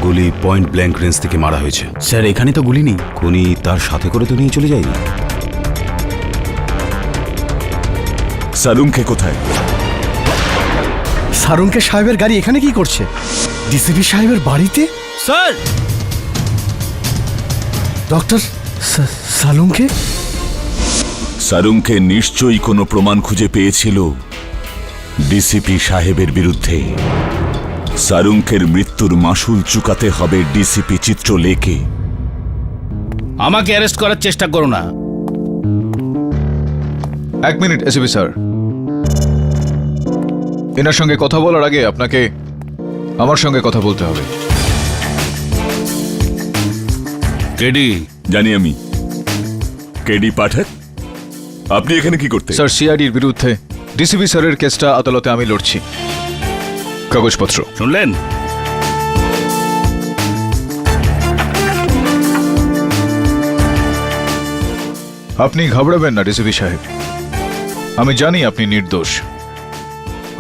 গুলি point blank range থেকে মারা হয়েছে। স্যার এখানে তো গুলি নেই। খুনি তার সাথে করে তো নিয়ে চলে যায়নি। সালুঙ্কে কোথায়? সারুঙ্কে সাহেবের গাড়ি এখানে কি করছে? ডিসিপি সাহেবের বাড়িতে? Sir doctor সালুঙ্কে? সালুঙ্কে নিশ্চয়ই কোনো প্রমাণ খুঁজে পেয়েছিল ডিসিপি সাহেবের বিরুদ্ধে। সালুঙ্কের মৃত্যুর মাসুল চুকাতে হবে ডিসিপি চিত্রলেখে। আমাকে অ্যারেস্ট করার চেষ্টা করো না। এক মিনিট এসিপি স্যার, এনার সঙ্গে কথা বলার আগে আপনাকে আমার সঙ্গে কথা বলতে হবে। কেডি? জানি আমি। কেডি পাঠক, আপনি এখানে কি করতে? স্যার, সিআইডির বিরুদ্ধে ডিসিপি স্যারের কেসটা আদালতে আমি লড়ছি। কাগজপত্র শুনলেন? আপনি ঘাবড়াবেন না ডিসিপি সাহেব, আমি জানি আপনি নির্দোষ,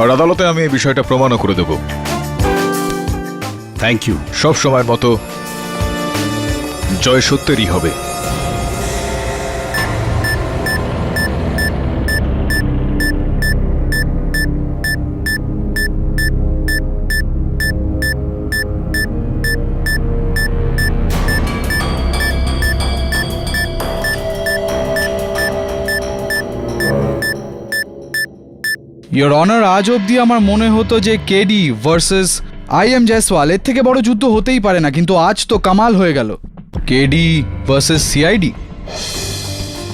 আর আদালতে আমি এই বিষয়টা প্রমাণও করে দেব। Thank you. সব সময়ের মতো জয় সত্যেরই হবে। ইয়োর অনার, আজ অবধি আমার মনে হতো যে কেডি ভার্সেস আইএম জয়সওয়াল, এর থেকে বড় যুদ্ধ হতেই পারে না, কিন্তু আজ তো কামাল হয়ে গেল। কেডি ভার্সেস সিআইডি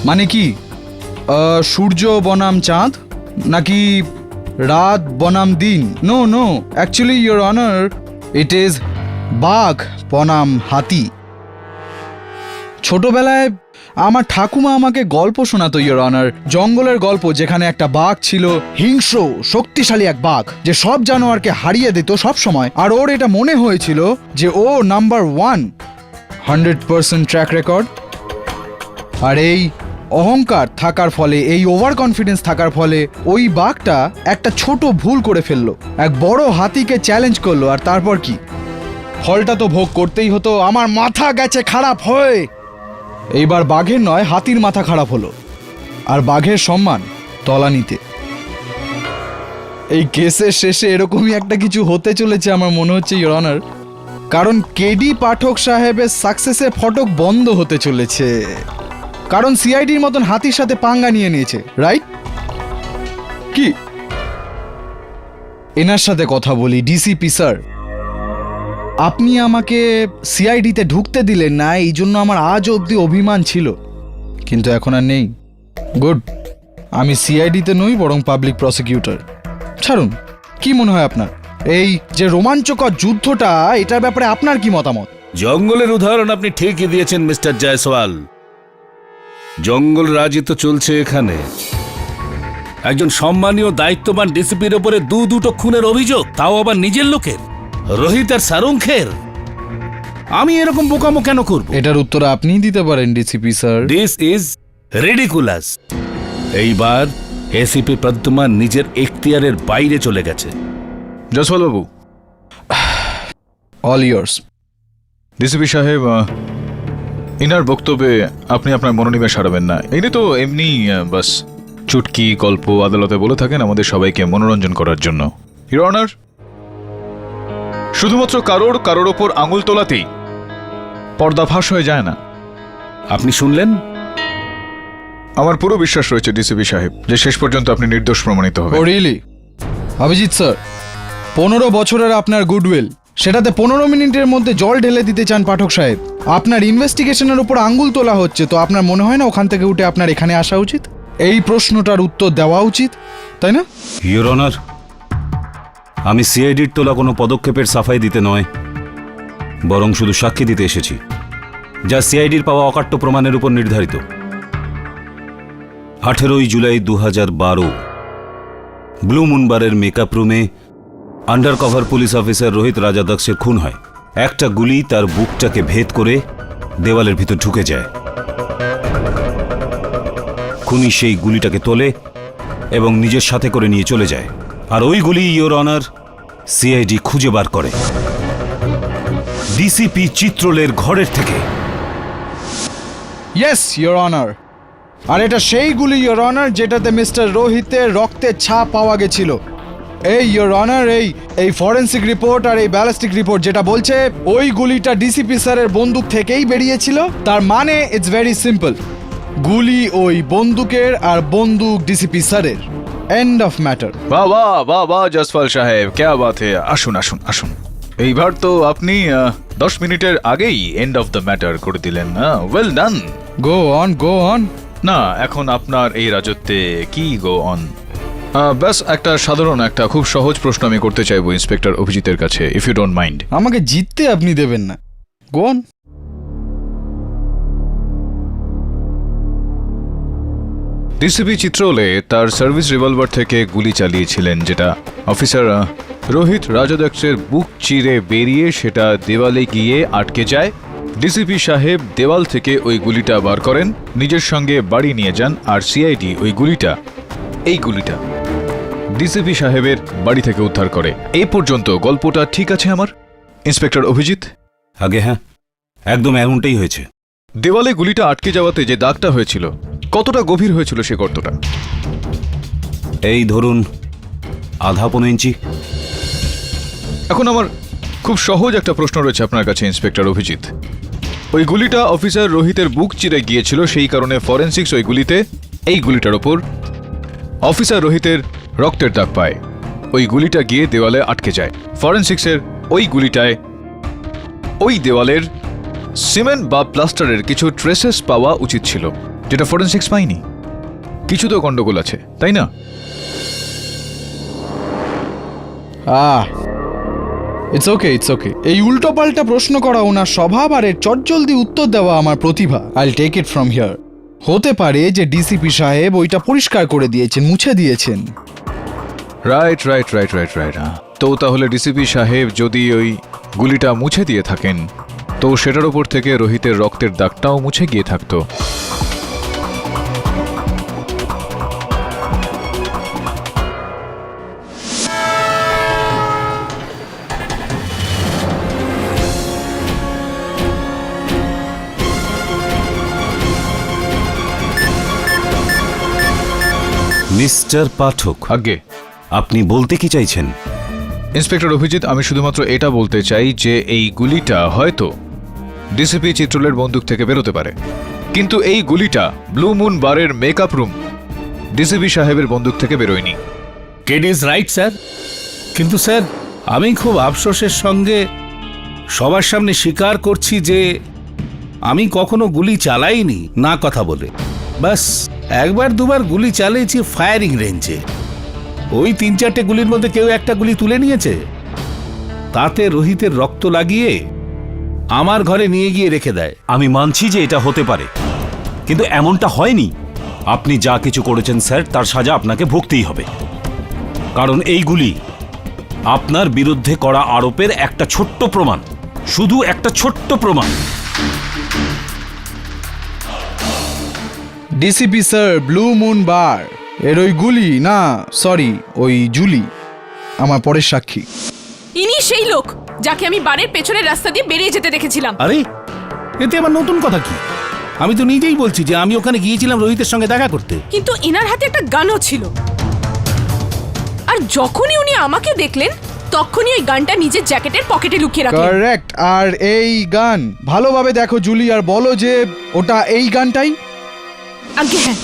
মানে কি? সূর্য বনাম চাঁদ, নাকি রাত বনাম দিন? No no, actually your honour, it is বাঘ বনাম হাতি। ছোটবেলায় আমার ঠাকুমা আমাকে গল্প শোনাতো ইয়োর অনার, জঙ্গলের গল্প, যেখানে একটা বাঘ ছিল, হিংস্র শক্তিশালী এক বাঘ, যে সব জানোয়ারকে হারিয়ে দিত সব সময়, আর ওর এটা মনে হয়েছিল যে ও নাম্বার 1, 100% ট্র্যাক রেকর্ড। আর এই অহংকার থাকার ফলে, এই ওভার কনফিডেন্স থাকার ফলে ওই বাঘটা একটা ছোট ভুল করে ফেললো, এক বড় হাতিকে চ্যালেঞ্জ করলো, আর তারপর কি? ফলটা তো ভোগ করতেই হতো। আমার মাথা গেছে খারাপ হয়ে। এইবার বাঘের নয়, হাতির মাথা খারাপ হলো, আর বাঘের সম্মান তলানিতে। এই কেসের শেষে এরকমই একটা কিছু হতে চলেছে আমার মনে হচ্ছে ইয়োর অনার, কারণ কেডি পাঠক সাহেবের সাকসেসের ফটক বন্ধ হতে চলেছে, কারণ সিআইডির মতন হাতির সাথে পাঙ্গা নিয়ে নিয়েছে, রাইট? কি এনার সাথে কথা বলি। ডিসিপি স্যার, আপনি আমাকে সিআইডিতে ঢুকতে দিলেন না, এই জন্য আমার আজ অবধি অভিমান ছিল, কিন্তু এখন আর নেই। গুড, আমি সিআইডিতে নই, বরং পাবলিক প্রসিকিউটর। ছাড়ুন, কি মনে হয় আপনার এই যে রোমাঞ্চকর যুদ্ধটা, এটার ব্যাপারে আপনার কি মতামত? জঙ্গলের উদাহরণ আপনি ঠিকই দিয়েছেন মিস্টার জয়সওয়াল। জঙ্গল রাজই তো চলছে এখানে। একজন সম্মানীয় দায়িত্ববান ডিসিপির ওপরে দুটো খুনের অভিযোগ, তাও আবার নিজের লোকের, রোহিত আর সারুঙ্খের। আমি এরকম বোকামো কেন করব? এটার উত্তর আপনিই দিতে পারেন DCP sir. This is ridiculous. এইবার এসিপি প্রদ্যুমান নিজের এখতিয়ারের বাইরে চলে গেছে। জয়সওয়াল বাবু, অল ইয়ার্স। ডিসিপি সাহেব, ইনার বক্তব্যে আপনি আপনার মনোনিবেশ হারাবেন না। ইনি তো এমনি বাস চুটকি গল্প আদালতে বলে থাকেন আমাদের সবাইকে মনোরঞ্জন করার জন্য। ইয়োর অনার, শুধুমাত্র কারোর ওপর আঙুল তোলাতেই পর্দা ফাঁস হয়ে যায় না। আপনি শুনলেন? আমার পুরো বিশ্বাস রয়েছে ডিসিপি সাহেব যে শেষ পর্যন্ত আপনি নির্দোষ প্রমাণিত ও হবেন। রিয়েলি? অভিজিৎ স্যার, 15 বছরের আপনার গুডউইল, সেটাতে 15 মিনিটের মধ্যে জল ঢেলে দিতে চান পাঠক সাহেব? আপনার ইনভেস্টিগেশনের উপর আঙ্গুল তোলা হচ্ছে, তো আপনার মনে হয় না ওখান থেকে উঠে আপনার এখানে আসা উচিত? এই প্রশ্নটার উত্তর দেওয়া উচিত, তাই না? ইয়োর অনার, আমি সিআইডির তোলা কোনো পদক্ষেপের সাফাই দিতে নয়, বরং শুধু সাক্ষী দিতে এসেছি, যা সিআইডির পাওয়া অকাট্য প্রমাণের উপর নির্ধারিত। 18 জুলাই 2012 ব্লু মুনবারের মেকআপ রুমে undercover police officer Rohit রাজাদাক্সের খুন হয়। একটা গুলি তার বুকটাকে ভেদ করে দেওয়ালের ভিতর ঢুকে যায়। খুনি সেই গুলিটাকে তোলে এবং নিজের সাথে করে নিয়ে চলে যায়, আর ওই গুলি ইয়োর অনার সিআইডি খুঁজে বার করে। ডিসিপি চিত্রলের ঘরের থেকে। Yes your honour. আর এটা সেই গুলি ইয়োর অনার যেটাতে মিস্টার রোহিতের রক্তের ছাপ পাওয়া গেছিল। এই ইয়োর অনার, এই ফরেন্সিক রিপোর্ট আর এই ব্যালিস্টিক রিপোর্ট যেটা বলছে ওই গুলিটা ডিসিপি স্যারের বন্দুক থেকেই বেরিয়েছিল। তার মানে ইটস ভেরি সিম্পল, গুলি ওই বন্দুকের আর বন্দুক ডিসিপি স্যারের। End of matter. বাহ বাহ বাহ বাহ জসপাল সাহেব, ক্যা বাত হে। আসুন আসুন আসুন। এইবার তো আপনি 10 মিনিটের আগেই এন্ড অফ দ্য ম্যাটার করে দিলেন। Well done. Go on, go on. না, এখন আপনার এই রাজত্বে কি গো অন? ব্যাস একটা সাধারণ, একটা খুব সহজ প্রশ্ন আমি করতে চাইবো ইন্সপেক্টর অভিজিতের কাছে, ইফ ইউ ডোন্ট মাইন্ড। আমাকে জিততে আপনি দেবেন না। Go on. ডিসিপি চিত্রলে তার সার্ভিস রিভলভার থেকে গুলি চালিয়েছিলেন, যেটা অফিসার রোহিত রাজদক্ষের বুক চিরে বেরিয়ে সেটা দেওয়ালে গিয়ে আটকে যায়। ডিসিপি সাহেব দেওয়াল থেকে ওই গুলিটা বার করেন, নিজের সঙ্গে বাড়ি নিয়ে যান, আর সিআইডি ওই গুলিটা, এই গুলিটা ডিসিপি সাহেবের বাড়ি থেকে উদ্ধার করে। এই পর্যন্ত গল্পটা ঠিক আছে আমার ইন্সপেক্টর অভিজিৎ? আগে হ্যাঁ, একদম এমনটাই হয়েছে। দেওয়ালে গুলিটা আটকে যাওয়াতে যে দাগটা হয়েছিল, কতটা গভীর হয়েছিল সে গর্তটা? এই ধরুন 1/2 ইঞ্চি। এখন আমার খুব সহজ একটা প্রশ্ন রয়েছে আপনার কাছে ইন্সপেক্টর অভিজিৎ। ওই গুলিটা অফিসার রোহিতের বুক চিরে গিয়েছিল, সেই কারণে ফরেনসিক্স ওই গুলিতে, এই গুলিটার ওপর অফিসার রোহিতের রক্তের দাগ পায়। ওই গুলিটা গিয়ে দেওয়ালে আটকে যায়। ফরেনসিক্সের ওই গুলিটায় ওই দেওয়ালের সিমেন্ট বা প্লাস্টারের কিছু ট্রেসেস পাওয়া উচিত ছিল, যেটা ফরেনসিক্স পায়নি। কিছু তো গন্ডগোল আছে, তাই না? It's okay, it's okay. এই উল্টো পাল্টা প্রশ্ন করা ওনার স্বভাব, আর এর চটজলদি উত্তর দেওয়া আমার প্রতিভা। আইল টেক ইট ফ্রম হিয়ার। হতে পারে যে ডিসিপি সাহেব ওইটা পরিষ্কার করে দিয়েছেন, মুছে দিয়েছেন। Right right right right right. তো তাহলে ডিসিপি সাহেব যদি ওই গুলিটা মুছে দিয়ে থাকেন, তো সেটার ওপর থেকে রোহিতের রক্তের দাগটাও মুছে গিয়ে থাকতো। মিস্টার পাঠক, আগে আপনি বলতে কি চাইছেন? ইন্সপেক্টর অভিজিৎ, আমি শুধুমাত্র এটা বলতে চাই যে এই গুলিটা হয়তো ডিসিপি চিত্রলের বন্দুক থেকে বেরোতে পারে, কিন্তু এই গুলিটা ব্লু মুন বারের মেকআপ রুম ডিসিপি সাহেবের বন্দুক থেকে বেরোয়নি। Kid is right sir. কিন্তু স্যার, আমি খুব আফসোসের সঙ্গে সবার সামনে স্বীকার করছি যে আমি কখনো গুলি চালাইনি না কথা বলে। বাস একবার দুবার গুলি চালিয়েছি ফায়ারিং রেঞ্জে। ওই 3-4টে গুলির মধ্যে কেউ একটা গুলি তুলে নিয়েছে, তাতে রোহিতের রক্ত লাগিয়ে আমার ঘরে নিয়ে গিয়ে রেখে দেয়। আমি মানছি যে এটা হতে পারে, কিন্তু এমনটা হয়নি। আপনি যা কিছু করেছেন স্যার, তার সাজা আপনাকে ভুগতেই হবে। কারণ এইগুলি আপনার বিরুদ্ধে করা আরোপের একটা ছোট্ট প্রমাণ, শুধু একটা ছোট্ট প্রমাণ। ডিসিপি স্যার, ব্লু মুন বার এর ওই গুলি, না সরি ওই জুলি, আমার পরের সাক্ষী। ইনি সেই লোক যাকে আমি বাড়ির পেছনের রাস্তা দিয়ে বেরিয়ে যেতে দেখেছিলাম। আরে এতে আমার নতুন কথা কি? আমি তো নিজেই বলছি যে আমি ওখানে গিয়েছিলাম রোহিতের সঙ্গে দেখা করতে। কিন্তু এনার হাতে একটা গানও ছিল, আর যখনই উনি আমাকে দেখলেন তখনই ওই গানটা নিজের জ্যাকেটের পকেটে লুকিয়ে রাখলেন। কারেক্ট। আর এই গান ভালোভাবে দেখো জুলি, আর বলো যে ওটা এই গানটাই। আগে হ্যাঁ,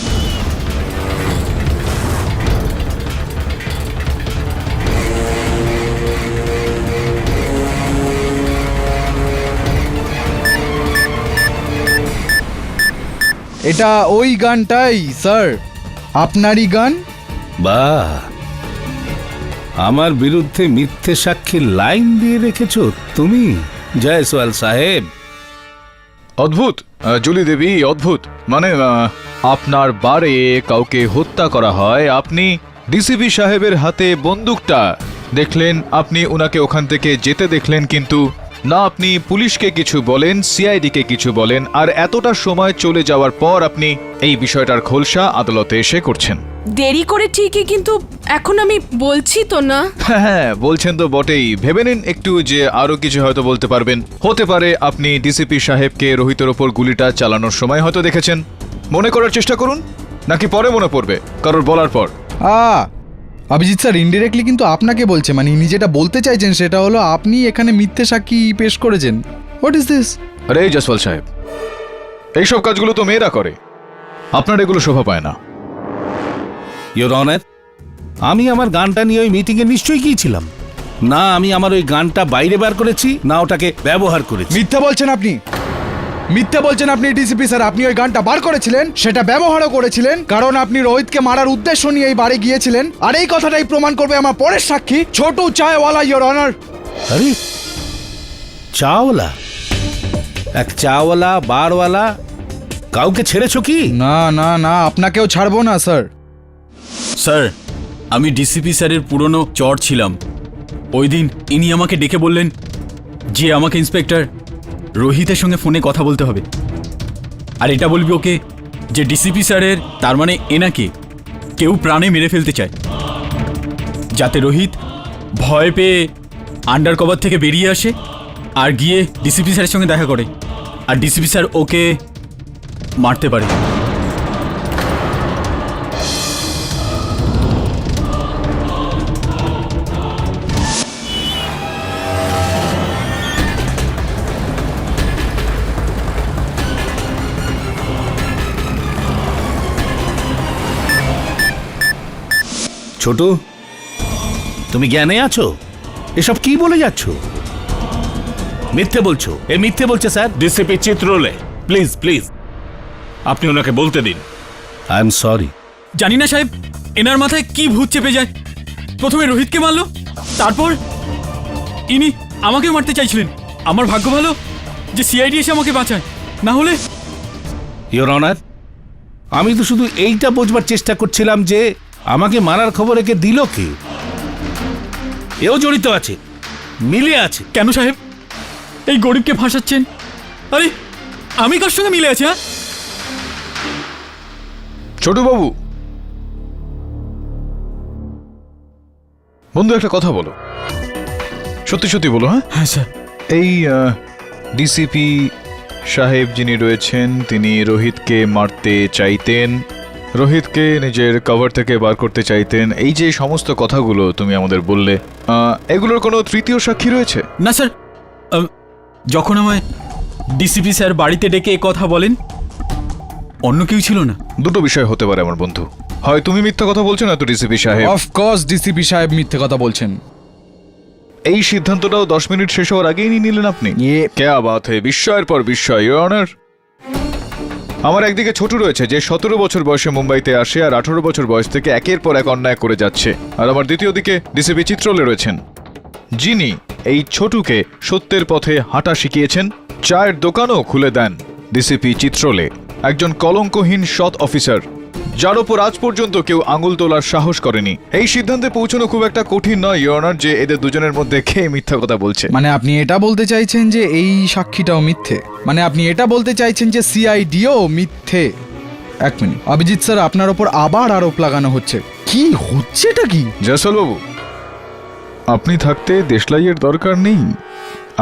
এটা ওই গানটাই স্যার, আপনারই গান। বাহ, আমার বিরুদ্ধে মিথ্যে সাক্ষীর লাইন দিয়ে রেখেছো তুমি জয়সওয়াল সাহেব। অদ্ভুত জুলি দেবী, অদ্ভুত। মানে আপনার বারে কাউকে হত্যা করা হয়, আপনি ডিসিপি সাহেবের হাতে বন্দুকটা দেখলেন, আপনি ওনাকে ওখান থেকে যেতে দেখলেন, কিন্তু না আপনি পুলিশকে কিছু বলেন, সিআইডিকে কিছু বলেন, আর এতটা সময় চলে যাওয়ার পর আপনি এই বিষয়টার খোলসা আদালতে এসে করছেন। দেরি করে ঠিকই, কিন্তু এখন আমি বলছি তো না। হ্যাঁ বলছেন তো বটেই। ভেবে নিন একটু যে আরো কিছু হয়তো বলতে পারবেন। হতে পারে আপনি ডিসিপি সাহেবকে রোহিতের ওপর গুলিটা চালানোর সময় হয়তো দেখেছেন। মনে করার চেষ্টা করুন, নাকি পরে মনে পড়বে কারোর বলার পর? অভিজিৎ স্যার ইনডিরেক্টলি কিন্তু আপনাকে বলছে, মানে ইনি যেটা বলতে চাইছেন সেটা হলো আপনি এখানে মিথ্যে সাক্ষী পেশ করেছেন। What is this? আরে জসওয়াল সাহেব, এইসব কাজগুলো তো মেয়েরা করে, আপনার এগুলো শোভা পায় না। ইওর অনার, আমি আমার গানটা নিয়ে ওই মিটিংয়ে নিশ্চয়ই গিয়েছিলাম না। আমি আমার ওই গানটা বাইরে বার করেছি না ওটাকে ব্যবহার করেছি। মিথ্যা বলছেন আপনি, মিথ্যা বলছেন আপনি ডিসিপি স্যার। আপনি ওই গানটা বার করেছিলেন, সেটা ব্যবহারও করেছিলেন, কারণ আপনি রোহিতকে মারার উদ্দেশ্য নিয়ে এই বাড়ি গিয়েছিলেন। আর এই কথাটাই প্রমাণ করবে আমার পরের সাক্ষী ছোটু চায়ওয়ালা, ইওর অনার। আরে চাওয়ালা, এক চাওয়ালা বারওয়ালা, কাউকে ছেড়েছো কি? না না না, আপনাকেও ছাড়বো না স্যার। স্যার, আমি ডিসিপি স্যারের পুরনো চর ছিলাম। ওই দিন ইনি আমাকে ডেকে বললেন যে আমাকে ইন্সপেক্টর রোহিতের সঙ্গে ফোনে কথা বলতে হবে, আর এটা বলবি ওকে যে ডিসিপি স্যারের, তার মানে এনাকে কেউ প্রাণে মেরে ফেলতে চায়, যাতে রোহিত ভয় পেয়ে আন্ডার কভার থেকে বেরিয়ে আসে আর গিয়ে ডিসিপি স্যারের সঙ্গে দেখা করে, আর ডিসিপি স্যার ওকে মারতে পারে। ছোট, তুমি জ্ঞানে আছো? এসব কি বলে যাচ্ছ? মিথ্যে বলছো। এ মিথ্যে বলছে স্যার। ডিসিপি চিত্রলে, প্লিজ প্লিজ আপনি ওনাকে বলতে দিন। I am sorry. জানি না সাহেব, এনার মাথায় কি ভূত চেপে যায়। প্রথমে রোহিতকে মারলো, তারপর ইনি আমাকে মারতে চাইছিলেন। আমার ভাগ্য ভালো যে সিআইডি এসে আমাকে বাঁচায়, না হলে। ইওর অনার, আমি তো শুধু এইটা বোঝবার চেষ্টা করছিলাম যে আমাকে মারার খবর একে দিল কে। এও জড়িত আছে, মিলে আছে। কেন সাহেব এই গরিবকে ফাঁসাচ্ছেন? আরে আমি কার সঙ্গে মিলে আছি? হ্যাঁ ছোটবাবু, বন্ধু একটা কথা বলো, সত্যি সত্যি বলো। হ্যাঁ হ্যাঁ স্যার। এই ডিসিপি সাহেব যিনি রয়েছেন, তিনি রোহিতকে মারতে চাইতেন, রোহিতকে নিজের কভার থেকে বার করতে চাইতেন, এই যে সমস্ত কথাগুলো তুমি আমাদের বললে, এগুলোর কোনো তৃতীয় সাক্ষী রয়েছে? না স্যার, যখন আমায় ডিসিপি স্যার বাড়িতে ডেকে কথা বলেন অন্য কেউ ছিল না। দুটো বিষয় হতে পারে আমার বন্ধু, হয় তুমি মিথ্যা কথা বলছো না তো ডিসিপি সাহেব। অফকোর্স ডিসিপি সাহেব মিথ্যে কথা বলছেন। এই সিদ্ধান্তটাও 10 মিনিট শেষ হওয়ার আগেই নিয়ে নিলেন আপনি। কেয়া বাত হে, বিস্ময়ের পর বিস্ময়, ইওর অনার। আমার একদিকে ছোট রয়েছে যে 17 বছর বয়সে মুম্বাইতে আসে আর 18 বছর বয়স থেকে একের পর এক অন্যায় করে যাচ্ছে, আর আমার দ্বিতীয় দিকে ডিসিপি চিত্রলে রয়েছেন, যিনি এই ছোটুকে সত্যের পথে হাঁটা শিখিয়েছেন, চায়ের দোকানও খুলে দেন। ডিসিপি চিত্রলে একজন কলঙ্কহীন সৎ অফিসার, যার ওপর আজ পর্যন্ত কেউ আঙুল তোলার সাহস করেনি। এই সিদ্ধান্তে পৌঁছানো খুব একটা কঠিন নয় ইওর অনার যে এদের দুজনের মধ্যে কে মিথ্যা কথা বলছে। মানে আপনি এটা বলতে চাইছেন যে এই সাক্ষীটাও মিথ্যে? মানে আপনি এটা বলতে চাইছেন যে সিআইডিও মিথ্যে? এক মিনিট অভিজিৎ স্যার, আপনার ওপর আবার আরোপ লাগানো হচ্ছে। কি হচ্ছে এটা কি? জয়সওয়াল বাবু, আপনি থাকতে দেশলাইয়ের দরকার নেই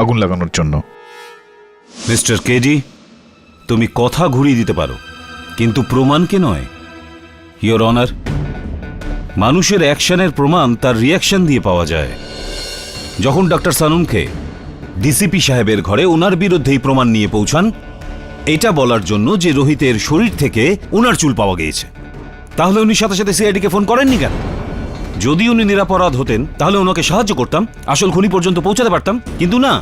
আগুন লাগানোর জন্য। মিস্টার কেজি, তুমি কথা ঘুরিয়ে দিতে পারো, কিন্তু প্রমাণকে নয়। ইওর অনার, মানুষের অ্যাকশনের প্রমাণ তার রিয়াকশন দিয়ে পাওয়া যায়। যখন ডক্টর সানুমকে ডিসিপি সাহেবের ঘরে ওনার বিরুদ্ধেই প্রমাণ নিয়ে পৌঁছান এটা বলার জন্য যে রোহিতের শরীর থেকে ওনার চুল পাওয়া গিয়েছে, তাহলে উনি সাথে সাথে সিআইডিকে ফোন করেননি কেন? যদি উনি নিরাপরাধ হতেন তাহলে ওনাকে সাহায্য করতাম, আসল খুনি পর্যন্ত পৌঁছাতে পারতাম, কিন্তু না।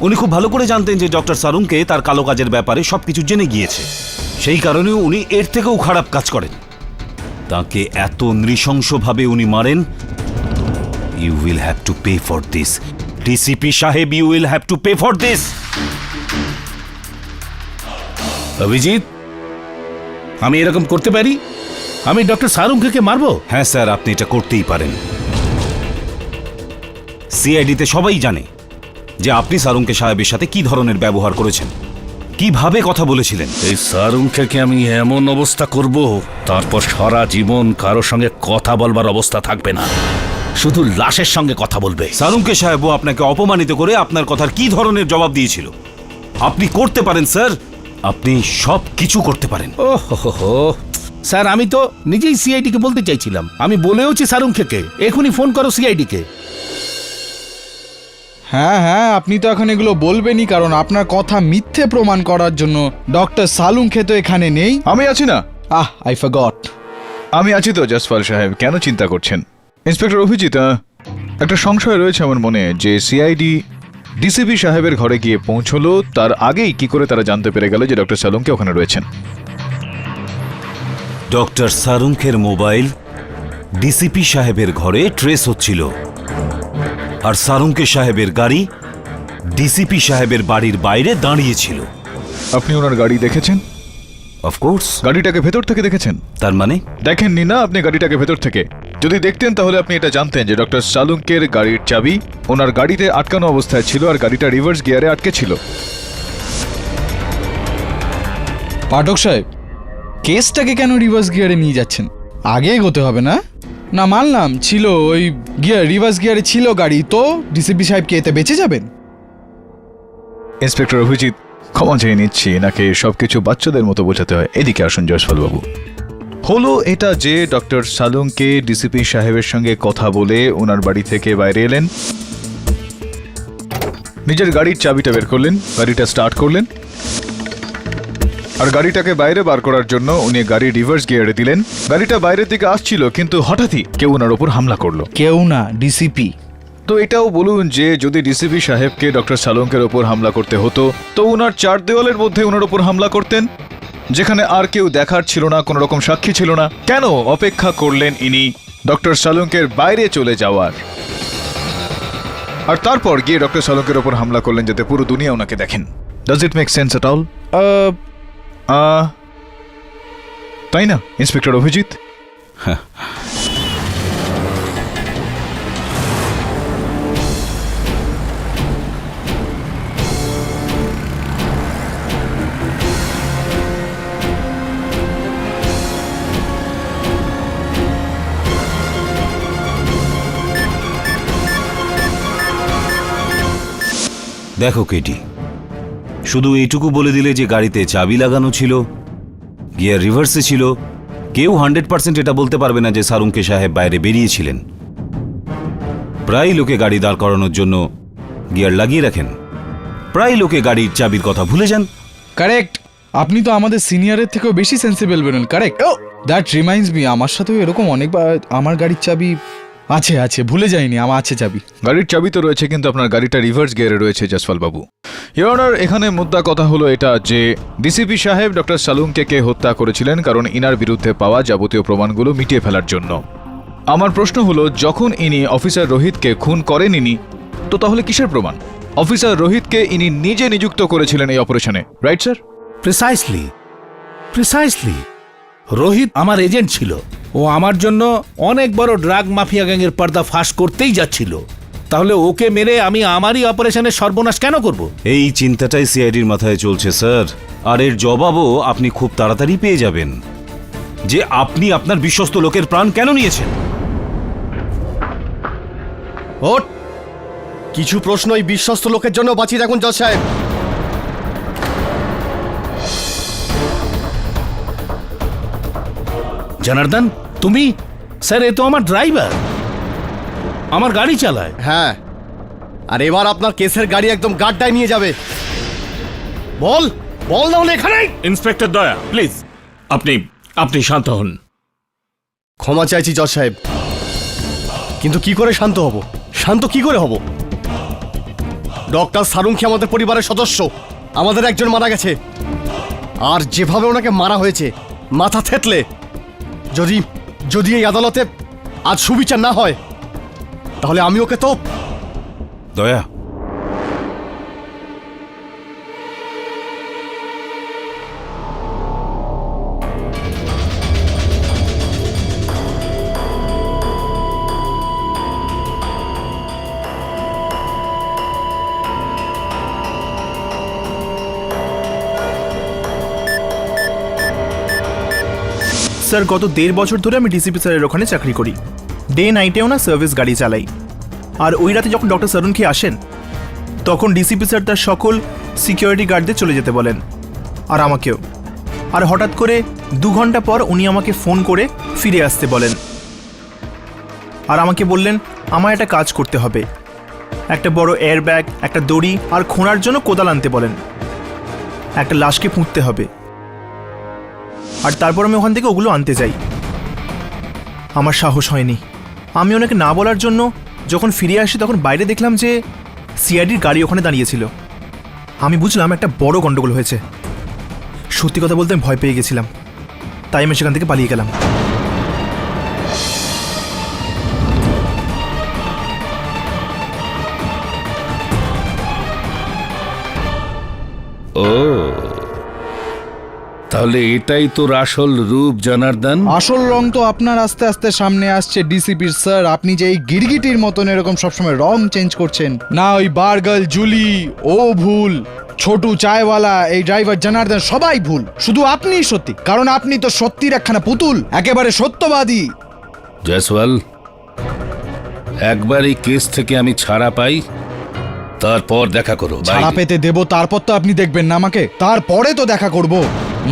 উনি খুব ভালো করে জানতেন যে ডক্টর সারুংকে তার কালো কাজের ব্যাপারে সবকিছু জেনে গিয়েছে, সেই কারণে উনি এর থেকেও খারাপ কাজ করেন। তাকে এত নৃশংসভাবে উনি মারেন। You will have to pay for this DCP সাহেব, you will have to pay for this. Abhijit, আমি এরকম করতে পারি? আমি ডক্টর সারুংকে মারবো? হ্যাঁ স্যার, আপনি এটা করতেই পারেন। সিআইডিতে সবাই জানে যে আপনি সারুঙ্কে সাহেবের সাথে কি ধরনের ব্যবহার করেছেন, কিভাবে কথা বলেছিলেন। এই সারুংকে আমি এমন অবস্থা করব, তারপর সারা জীবন কারোর সঙ্গে কথা বলবার অবস্থা থাকবে না, শুধু লাশের সঙ্গে কথা বলবে। সারুঙ্কে সাহেবও আপনাকে অপমানিত করে আপনার কথার কি ধরনের জবাব দিয়েছিল? আপনি করতে পারেন স্যার, আপনি সব কিছু করতে পারেন। ও হো, স্যার আমি তো নিজেই সিআইডিকে বলতে চাইছিলাম, আমি বলেওছি সারুংকে এখনই ফোন করো সিআইডিকে। হ্যাঁ হ্যাঁ, আপনি তো এখন এগুলো বলবেনই, কারণ আপনার কথা মিথ্যে প্রমাণ করার জন্য ডক্টর সালুঙ্কে তো এখানে নেই। আমি আছি না? I forgot. আমি আছি তো জসপাল সাহেব, কেন চিন্তা করছেন? ইন্সপেক্টর অভিজিৎ, একটা সংশয় রয়েছে আমার মনে যে সিআইডি ডিসিপি সাহেবের ঘরে গিয়ে পৌঁছলো, তার আগেই কি করে তারা জানতে পেরে গেল যে ডক্টর সালুঙ্কে ওখানে রয়েছেন? ডক্টর সারুঙ্কের মোবাইল ডিসিপি সাহেবের ঘরে ট্রেস হচ্ছিল, আর সারুঙ্কে সাহেবের গাড়ি ডিসিপি সাহেবের বাড়ির বাইরে দাঁড়িয়েছিল। আপনি ওনার গাড়ি দেখেছেন? অফকোর্স। গাড়িটাকে ভেতর থেকে দেখেছেন? তার মানে দেখেননি না আপনি গাড়িটাকে ভেতর থেকে? যদি দেখতেন তাহলে আপনি এটা জানতেন যে ডক্টর সালুঙ্কের গাড়ির চাবি ওনার গাড়িতে আটকানো অবস্থায় ছিল, আর গাড়িটা রিভার্স গিয়ারে আটকে ছিল। পাঠক সাহেব, কেসটাকে কেন রিভার্স গিয়ারে নিয়ে যাচ্ছেন? আগে এগোতে হবে না? না মানলাম ছিল ওই গিয়ার, রিভার্স গিয়ারে ছিল গাড়ি, তো ডিসিপি সাহেব কি এতে বেঁচে যাবেন? ইন্সপেক্টর অভিজিৎ, ক্ষমা চেয়ে নিচ্ছি, নাকি সবকিছু বাচ্চাদের মতো বোঝাতে হয়? এদিকে আসুন জয়সওয়াল বাবু। হলো এটা যে ডক্টর সালুঙ্কে ডিসিপি সাহেবের সঙ্গে কথা বলে ওনার বাড়ি থেকে বাইরে এলেন, নিজের গাড়ির চাবিটা বের করলেন, গাড়িটা স্টার্ট করলেন, আর গাড়িটাকে বাইরে বার করার জন্য উনি গাড়ি রিভার্স গিয়ারে দিলেন। গাড়িটা বাইরের দিকে আসছিল, কিন্তু হঠাৎই কেউ ওনার ওপর হামলা করলো। কেউ না, ডিসিপি। তো এটাও বলুন যে যদি ডিসিপি সাহেবকে ডক্টর সালুঙ্কের ওপর হামলা করতে হতো, তো ওনার চার দেওয়ালের মধ্যে ওনার ওপর হামলা করতেন, যেখানে আর কেউ দেখার ছিল না, কোনো রকম সাক্ষী ছিল না। কেন অপেক্ষা করলেন ইনি ডক্টর সালুঙ্কের বাইরে চলে যাওয়ার, আর তারপর গিয়ে ডক্টর সালুঙ্কের ওপর হামলা করলেন যাতে পুরো দুনিয়া ওনাকে দেখেন? Does it make sense at all? তাই না ইন্সপেক্টর অভিজিৎ? দেখো কেটি, শুধু এইটুকু বলে দিলে যে গাড়িতে চাবি লাগানো ছিল, গিয়ার রিভার্সে ছিল, কেউ 100% এটা বলতে পারবে না যে সারুঙ্কে সাহেব বাইরে বেরিয়েছিলেন। প্রায় লোকে গাড়ি দাঁড় করানোর জন্য গিয়ার লাগিয়ে রাখেন, প্রায় লোকে গাড়ির চাবির কথা ভুলে যান। কারেক্ট। আপনি তো আমাদের সিনিয়রের থেকেও বেশি সেন্সিবল বেরোন। কারেক্ট। দ্যাট রিমাইন্ডস মি, আমার সাথেও এরকম অনেকবার আমার গাড়ির চাবি আছে, ভুলে যাইনি, আমার আছে চাবি। গাড়ির চাবি তো রয়েছে, কিন্তু আপনার গাড়িটা রিভার্স গিয়ারে রয়েছে জসপাল বাবু। ইওর অনার, এখানে মুদ্রা কথা হলো এটা যে ডিসিপি সাহেব ডক্টর সালুঙ্কে হত্যা করেছিলেন কারণ ইনার বিরুদ্ধে পাওয়া যাবতীয় প্রমাণগুলো মিটিয়ে ফেলার জন্য। আমার প্রশ্ন হলো, যখন ইনি অফিসার রোহিতকে খুন করেন ইনি, তো তাহলে কিসের প্রমাণ? অফিসার রোহিতকে ইনি নিজে নিযুক্ত করেছিলেন এই অপারেশনে, রাইট স্যার? প্রিসাইসলি রোহিত আমার এজেন্ট ছিল, ও আমার জন্য অনেক বড় ড্রাগ মাফিয়া গ্যাংয়ের পর্দা ফাঁস করতেই যাচ্ছিল। তাহলে ওকে মেরে আমি আমারই অপারেশনের সর্বনাশ কেন করব? এই চিন্তাটাই সিআইডির মাথায় চলছে স্যার, আর এর জবাবও আপনি খুব তাড়াতাড়ি পেয়ে যাবেন যে আপনি আপনার বিশ্বস্ত লোকের প্রাণ কেন নিয়েছেন। ওট, কিছু প্রশ্ন এই বিশ্বস্ত লোকের জন্য বাঁচিয়ে রাখুন জজ সাহেব। জনার্দন, তুমি? স্যার, এ তো আমার ড্রাইভার, আমার গাড়ি চালায়। হ্যাঁ, আর এবার আপনার কেসের গাড়ি একদম গাড্ডায় নিয়ে যাবে। বল না হলে এখানেই। ইন্সপেক্টর দয়া, প্লিজ আপনি শান্ত হন। ক্ষমা চাইছি জজ সাহেব, কিন্তু কি করে শান্ত হব? শান্ত কি করে হব? ডক্টর সারুঙ্কি আমাদের পরিবারের সদস্য, আমাদের একজন মারা গেছে, আর যেভাবে ওনাকে মারা হয়েছে মাথা থেতলে, যদি এই আদালতে আজ সুবিচার না হয় তাহলে আমি ওকে তো। দয়া, স্যার গত 1.5 বছর ধরে আমি ডিসিপি স্যারের ওখানে চাকরি করি। ডে নাইটেও না সার্ভিস গাড়ি চালাই। আর ওই রাতে যখন ডক্টর সারুনখি আসেন তখন ডিসিপি স্যার তার সকল সিকিউরিটি গার্ডদের চলে যেতে বলেন, আর আমাকেও। আর হঠাৎ করে 2 ঘন্টা পর উনি আমাকে ফোন করে ফিরে আসতে বলেন, আর আমাকে বললেন আমার একটা কাজ করতে হবে। একটা বড় এয়ার ব্যাগ, একটা দড়ি আর খোঁড়ার জন্য কোদাল আনতে বলেন। একটা লাশকে পুঁততে হবে। আর তারপর আমি ওখান থেকে ওগুলো আনতে যাই। আমার সাহস হয়নি। আমি ওনাকে না বলার জন্য যখন ফিরে আসি তখন বাইরে দেখলাম যে সিআইডির গাড়ি ওখানে দাঁড়িয়েছিল। আমি বুঝলাম একটা বড় গন্ডগোল হয়েছে। সত্যি কথা বলতে আমি ভয় পেয়ে গেছিলাম, তাই আমি সেখান থেকে পালিয়ে গেলাম। ও, তাহলে এটাই তোর আসল রূপ জনার্দন? আসল রং তো আপনার আস্তে আস্তে সামনে আসছে ডিসিপির স্যার। আপনি যে এই গিরগিটির মতন এরকম সবসময় রং চেঞ্জ করছেন না, ওই বারগাল জুলি ও ভুল, ছোটু চায়ওয়ালা, এই ড্রাইভার জনার্দন সবাই ভুল, শুধু আপনিই সত্যি, কারণ আপনি তো সত্যির একখানা পুতুল, একেবারে সত্যবাদী। জয়সওয়াল, একবার এই কেস থেকে আমি ছাড়া পাই, তারপর দেখা করো। ছাড়া পেতে দেব, তারপর তো আপনি দেখবেন না আমাকে, তারপরে তো দেখা করব।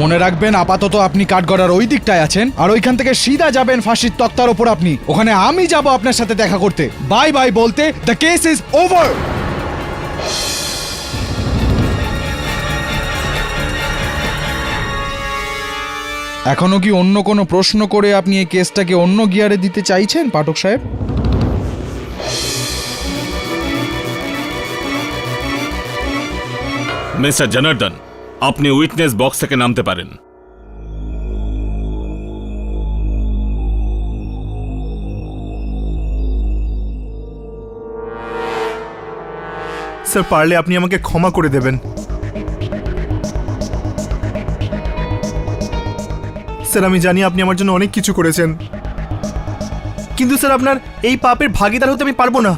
মনে রাখবেন আপাতত আপনি কাঠগড়ার ওই দিকটায় আছেন, আর ওইখান থেকে সিধা যাবেন ফাঁসির তক্তার ওপর আপনি, ওখানে আমি যাব আপনার সাথে দেখা করতে। বাই বাই বলতে দ্য কেস ইজ ওভার। এখনো কি অন্য কোনো প্রশ্ন করে আপনি এই কেসটাকে অন্য গিয়ারে দিতে চাইছেন পাঠক সাহেব? মিস্টার জনার্দন, আপনি উইটনেস বক্স থেকে নামতে পারেন। স্যার পারলে আপনি আমাকে ক্ষমা করে দেবেন। স্যার আমি জানি আপনি আমার জন্য অনেক কিছু করেছেন, কিন্তু স্যার আপনার এই পাপের ভাগীদার হতে আমি পারবো না।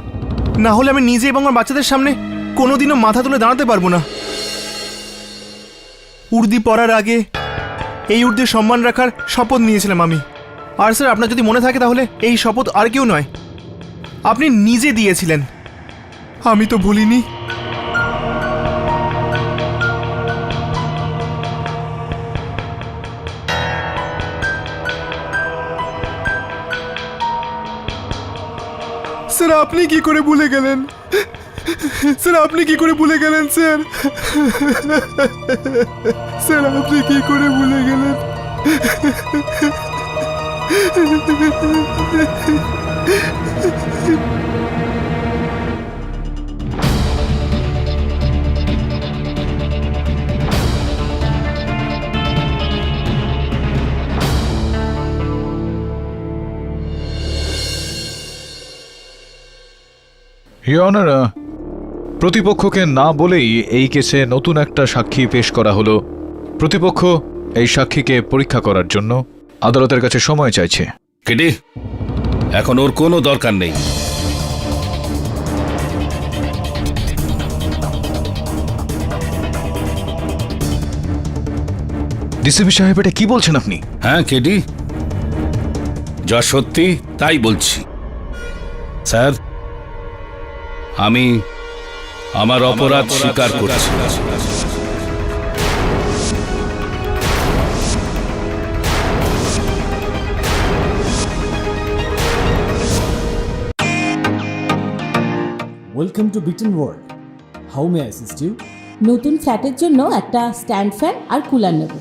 না হলে আমি নিজে এবং আমার বাচ্চাদের সামনে কোনোদিনও মাথা তুলে দাঁড়াতে পারবো না। উর্দি পড়ার আগে এই উর্দির সম্মান রাখার শপথ নিয়েছিলাম আমি। আর স্যার আপনার যদি মনে থাকে তাহলে এই শপথ আর কেউ নয়, আপনি নিজে দিয়েছিলেন। আমি তো ভুলিনি। স্যার আপনি কি করে ভুলে গেলেন? স্যার আপনি কি করে ভুলে গেলেন? স্যার স্যার আপনি কি করে ভুলে গেলেন? ইওর অনার, প্রতিপক্ষকে না বলেই এই কেসে নতুন একটা সাক্ষী পেশ করা হলো। প্রতিপক্ষ এই সাক্ষীকে পরীক্ষা করার জন্য আদালতের কাছে সময় চাইছে। কেটে, এখন ওর কোনো দরকার নেই। ডিসিপি সাহেব, এটা কি বলছেন আপনি? হ্যাঁ কেডি, যা সত্যি তাই বলছি। স্যার, আমি আমার অপরাধ স্বীকার করছি। Welcome to Bitten World. How may I assist you? নতুন ফ্ল্যাটের জন্য একটা স্ট্যান্ড ফ্যান আর কুলার নেব।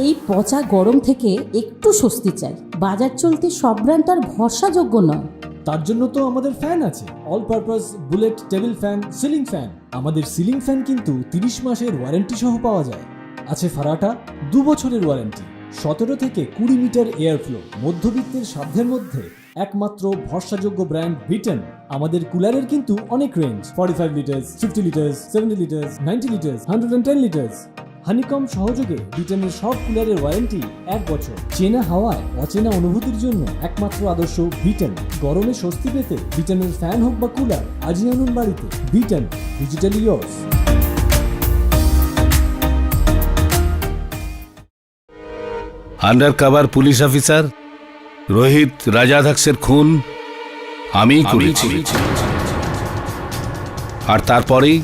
এই পচা গরম থেকে একটু স্বস্তি চাই। বাজার চলতে সব ব্র্যান্ড আর ভরসাযোগ্য নয়। তার জন্য তো আমাদের ফ্যান আছে, all purpose bullet table fan, ceiling fan. আমাদের সিলিং ফ্যান কিন্তু 30 মাসের ওয়ারেন্টি সহ পাওয়া যায়। আছে ফারাটা 2 বছরের ওয়ারেন্টি, 17 থেকে 20 মিটার এয়ার ফ্লো, মধ্যবিত্তের সাধ্যের মধ্যে একমাত্র ভরসাযোগ্য ব্র্যান্ড বিটেন। আমাদের কুলারের কিন্তু অনেক range, 45 litres, 50 litres, 70 litres, 90 litres, 110 litres. Honeycomb সহযোগে বিটেনের সব কুলারের ওয়ারেন্টি 1 বছর। চেনা হাওয়ায় অচেনা অনুভূতির জন্য একমাত্র আদর্শ বিটেন। গরমে স্বস্তি পেতে বিটেনের ফ্যান হোক বা কুলার আজই আনুন বাড়িতে। বিটেন, digitally yours. Undercover police officer Rohit রাজাধ্যক্ষের খুন আমিই করেছি। আর তারপরেই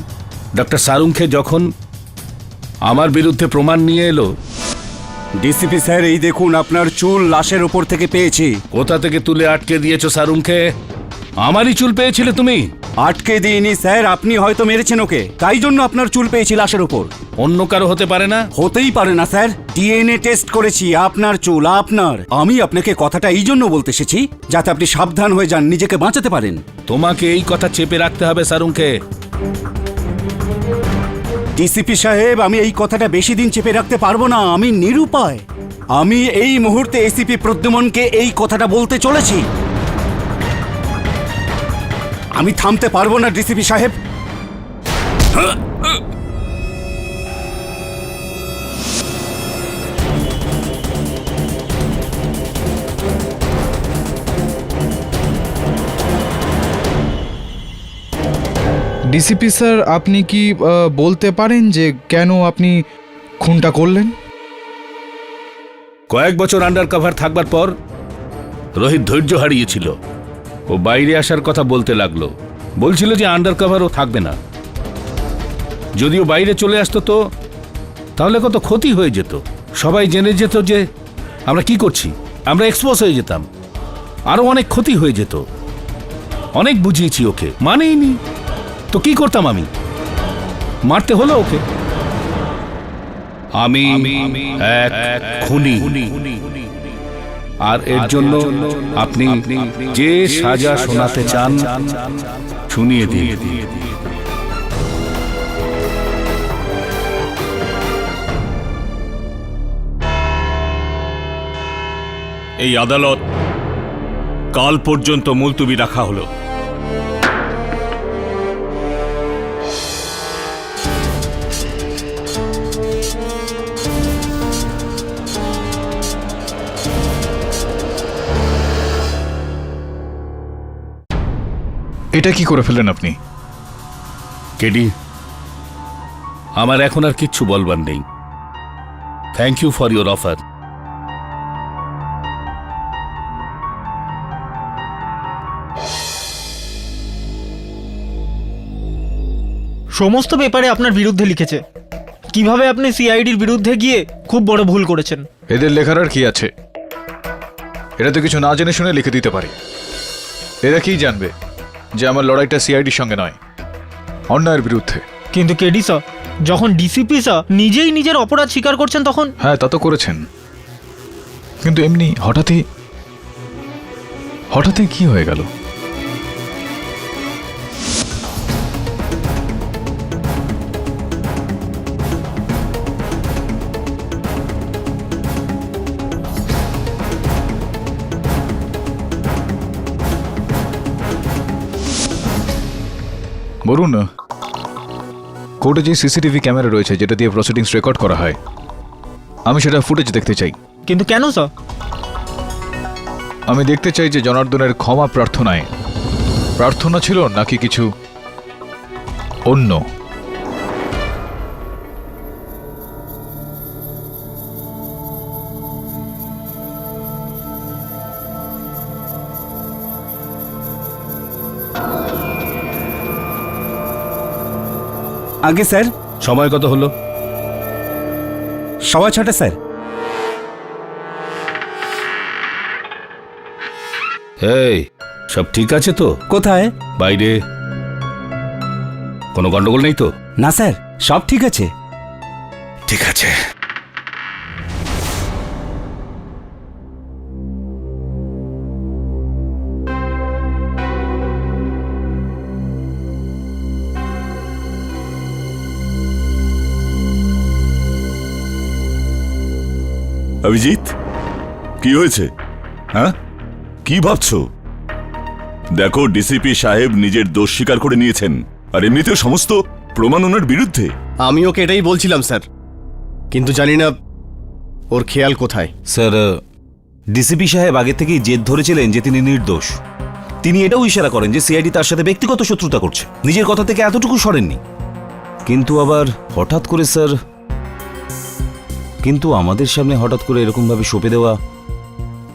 ডক্টর সারুংখে যখন আমার বিরুদ্ধে প্রমাণ নিয়ে এলো। ডিসিপি স্যার, এই দেখুন আপনার চুল লাশের উপর থেকে পেয়েছি। কোথা থেকে তুলে আটকে দিয়েছো সারুংখে? আমারই চুল পেয়েছিলে তুমি? আটকে দিইনি স্যার, আপনি হয়তো মেরেছেন ওকে, তাই জন্য আপনার চুল পেয়েছি লাশের উপর। অন্য কারো হতে পারে না? হতেই পারে না স্যার, ডিএনএ টেস্ট করেছি, আপনার চুল আপনার। আমি আপনাকে কথাটা এই জন্য বলতে এসেছি যাতে আপনি সাবধান হয়ে যান, নিজেকে বাঁচাতে পারেন। তোমাকে এই কথা চেপে রাখতে হবে সারুংখে। ডিসিপি সাহেব, আমি এই কথাটা বেশি দিন চেপে রাখতে পারবো না, আমি নিরুপায়। আমি এই মুহূর্তে এসিপি প্রদ্যুমনকে এই কথাটা বলতে চলেছি। আমি থামতে পারবো না ডিসিপি সাহেব। ডিসিপি স্যার, আপনি কি বলতে পারেন যে কেন আপনি খুনটা করলেন? কয়েক বছর আন্ডার কভার থাকবার পর রোহিত ধৈর্য হারিয়েছিল। ও বাইরে আসার কথা বলতে লাগলো, বলছিল যে আন্ডার কভার ও থাকবে না। যদিও বাইরে চলে আসতো তো তাহলে কত ক্ষতি হয়ে যেত, সবাই জেনে যেত যে আমরা কি করছি, আমরা এক্সপোজ হয়ে যেতাম, আরো অনেক ক্ষতি হয়ে যেত। অনেক বুঝিয়েছি ওকে, মানেইনি তো কি করতাম আমি? মারতে হলো ওকে। আমি এক খুনি, আর এর জন্য আপনি যে সাজা শোনাতে চান শুনিয়ে দিন। এই আদালত কাল পর্যন্ত মুলতুবি রাখা হলো। এটা কি করে ফেললেন আপনি? কেডি, আমার এখন আর কিচ্ছু বলবার নেই। Thank you for your offer. সমস্ত পেপারে আপনার বিরুদ্ধে লিখেছে। কিভাবে আপনি সিআইডির বিরুদ্ধে গিয়ে খুব বড় ভুল করেছেন। এদের লেখার আর কি আছে? এরা তো কিছু না জেনে শুনে লিখে দিতে পারে। এরা কি জানবে যে আমার লড়াইটা সিআইডির সঙ্গে নয়, অন্যায়ের বিরুদ্ধে। কিন্তু কেডি স্যার, যখন ডিসিপি স্যার নিজেই নিজের অপরাধ স্বীকার করছেন তখন। হ্যাঁ, তা তো করেছেন, কিন্তু এমনি হঠাৎই কি হয়ে গেল? বলুন, কোর্টে যে সিসিটিভি ক্যামেরা রয়েছে যেটা দিয়ে প্রসিডিংস রেকর্ড করা হয়, আমি সেটা ফুটেজ দেখতে চাই। কিন্তু কেন স্যার? আমি দেখতে চাই যে জনার্দনের ক্ষমা প্রার্থনা ছিল নাকি কিছু অন্য। আগে স্যার। সময় কত হলো? 6:15 স্যার। এই সব ঠিক আছে তো? কোথায়? বাইরে কোনো গন্ডগোল নেই তো? না স্যার, সব ঠিক আছে। ঠিক আছে। অভিজিৎ, কি হয়েছে? হ্যাঁ, কি ভাবছো? দেখো, ডিসিপি সাহেব নিজের দোষ স্বীকার করে নিয়েছেন, আর এমনিতেও সমস্ত প্রমাণ ওনার বিরুদ্ধে। আমি ওকে এটাই বলছিলাম স্যার, কিন্তু জানি না ওর খেয়াল কোথায়। স্যার, ডিসিপি সাহেব আগে থেকেই জেদ ধরেছিলেন যে তিনি নির্দোষ। তিনি এটাও ইশারা করেন যে সিআইডি তার সাথে ব্যক্তিগত শত্রুতা করছে, নিজের কথা থেকে এতটুকু সরেননি। কিন্তু আবার হঠাৎ করে স্যার কিন্তু আমাদের সামনে হঠাৎ করে এরকম ভাবে সঁপে দেওয়া,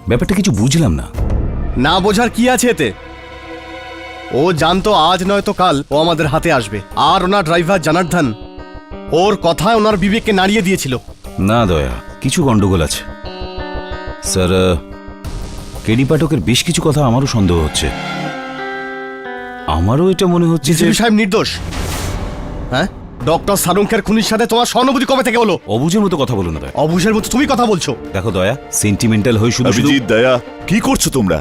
ব্যাপারটা কিছু বুঝলাম না। না বোঝার কি আছে এতে? ও জানতো আজ নয়তো কাল ও আমাদের হাতে আসবে, আর ওনার ড্রাইভার জনার্দন ওর কথায় ওনার বিবেককে নাড়িয়ে দিয়েছিল। না দয়া, কিছু গন্ডগোল আছে স্যার। কেডি পাঠকের বেশ কিছু কথা আমারও সন্দেহ হচ্ছে। আমারও এটা মনে হচ্ছে যে ডিসিপি সাহেব নির্দোষ। হ্যাঁ, ডক্টর সারুঙ্খের খুনির সাথে তোমার সহানুভূতি কবে থেকে হলো? অবুঝের মতো কথা বলো না দয়া। অবুঝের মতো তুমি কথা বলছো? দেখো দয়া, সেন্টিমেন্টাল হয়ে শুধু শুধু অভিজিৎ, দয়া, কি করছো তোমরা?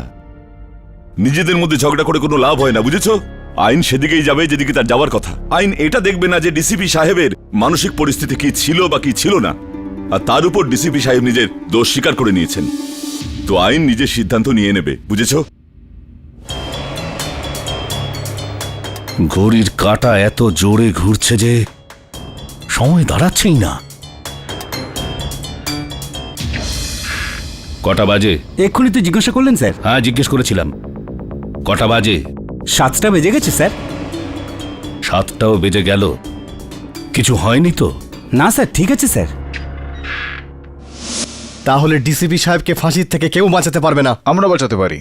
নিজেদের মধ্যে ঝগড়া করে কোনো লাভ হয় না, বুঝেছো? আইন সেদিকেই যাবে যেদিকে তার যাওয়ার কথা। আইন এটা দেখবে না যে ডিসিপি সাহেবের মানসিক পরিস্থিতি কি ছিল বা কি ছিল না, আর তার উপর ডিসিপি সাহেব নিজের দোষ স্বীকার করে নিয়েছেন। তো আইন নিজের সিদ্ধান্ত নিয়ে নেবে, বুঝেছো? ঘড়ির কাঁটা এত জোরে ঘুরছে যে সময় দাঁড়াচ্ছেই না। কটা বাজে? এক্ষুনি তো জিজ্ঞাসা করলেন স্যার। হ্যাঁ, জিজ্ঞেস করেছিলাম কটা বাজে। 7টা বেজে গেছে স্যার। 7টাও বেজে গেল, কিছু হয়নি তো? না স্যার, ঠিক আছে স্যার। তাহলে ডিসিপি সাহেবকে ফাঁসির থেকে কেউ বাঁচাতে পারবে না। আমরা বাঁচাতে পারি।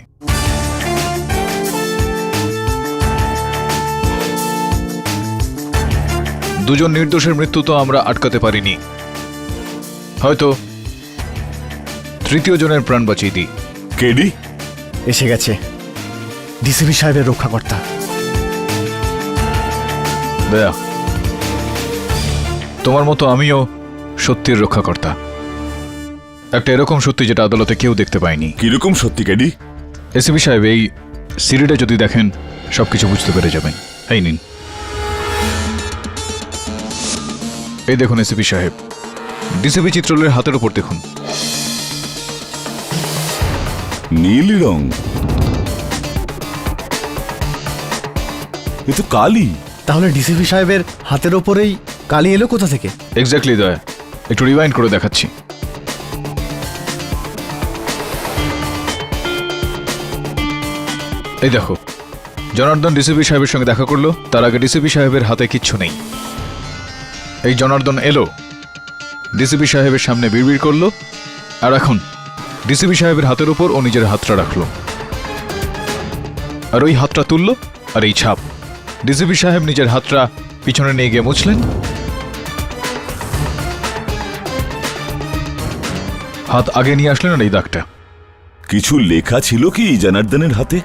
দুজন নির্দোষের মৃত্যু তো আমরা আটকাতে পারিনি, হয়তো তৃতীয় জনের প্রাণ বাঁচিয়ে দিই। কেডি এসে গেছে ডিসিপি সাহেবের রক্ষাকর্তা। দয়া, তোমার মতো আমিও সত্যির রক্ষাকর্তা। একটা এরকম সত্যি যেটা আদালতে কেউ দেখতে পায়নি। কিরকম সত্যি কেডি? এসিপি সাহেব, এই সিডিটা যদি দেখেন সবকিছু বুঝতে পেরে যাবেন। এই নিন, এই দেখুন এসিপি সাহেব, ডিসিপি চিত্রলের হাতের উপর দেখুন। নীল রং, এ তো কালি। তাহলে ডিসিপি সাহেবের হাতের ওপরেই কালি এলো কোথা থেকে? এক্স্যাক্টলি দয়া, একটু রিওয়াইন্ড করে দেখাচ্ছি। এই দেখো, জনার্দন ডিসিপি সাহেবের সঙ্গে দেখা করলো, তার আগে ডিসিপি সাহেবের হাতে কিচ্ছু নেই। এই জনার্দন এলো, ডিসিপি সাহেবের সামনে বিড়বিড় করলো, আর এখন ডিসিপি সাহেবের হাতের উপর ও নিজের হাতটা রাখলো, আর ওই হাতটা তুললো, আর এই ছাপ। ডিসিপি সাহেব নিজের হাতটা পিছনে নিয়ে গিয়ে মুছলেন, হাত আগে নিয়ে আসলেন, আর এই দাগটা। কিছু লেখা ছিল কি জনার্দনের হাতে?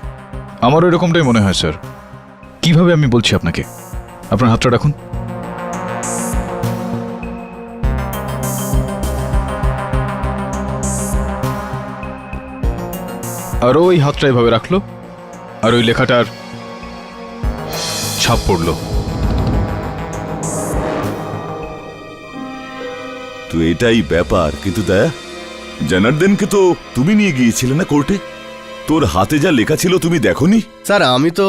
আমারও এরকমটাই মনে হয় স্যার। কিভাবে আমি বলছি আপনাকে, আপনার হাতটা রাখুন। আর ওই হাতটা এভাবে রাখলো, আর ওই লেখাটার ছাপ পড়লো। তো এটাই ব্যাপার। কিন্তু দয়া, জনার্দনকে তো তুমি নিয়ে গিয়েছিলে না কোর্টে? তোর হাতে যা লেখা ছিল তুমি দেখোনি? স্যার, আমি তো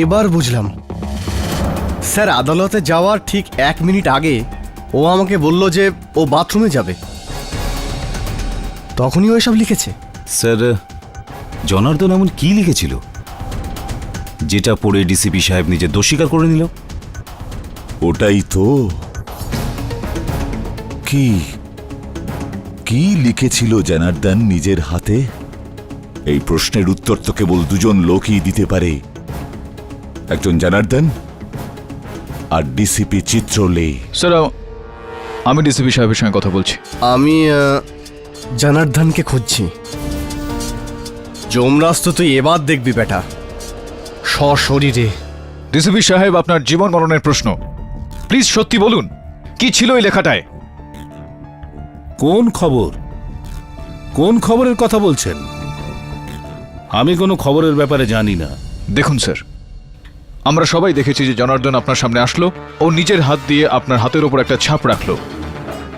এবার বুঝলাম। স্যার, আদালতে যাওয়ার ঠিক 1 মিনিট আগে ও আমাকে বলল যে ও বাথরুমে যাবে, তখনই ও এসব লিখেছে। স্যার, জনার্দন এমন কি লিখেছিল যেটা পড়ে ডিসিপি সাহেব নিজের দোষ স্বীকার করে নিল? ওটাই তো। কি কি লিখেছিল জনার্দন নিজের হাতে? এই প্রশ্নের উত্তর তো কেবল দুজন লোকই দিতে পারে, একজন জনার্দন আর ডিসিপি চিত্রলে। স্যার, আমি ডিসিপি সাহেবের সঙ্গে কথা বলছি। আমি জনার্দনকে খুঁজছি। যমরাজ তো তুই এবার দেখবি বেটা, সশরীরে। ডিসিপি সাহেব, আপনার জীবন মরণের প্রশ্ন, প্লিজ সত্যি বলুন, কি ছিল এই লেখাটায়? কোন খবর? কোন খবরের কথা বলছেন? আমি কোনো খবরের ব্যাপারে জানি না। দেখুন স্যার, আমরা সবাই দেখেছি যে জনার্দন আপনার সামনে আসলো, ও নিজের হাত দিয়ে আপনার হাতের ওপর একটা ছাপ রাখলো।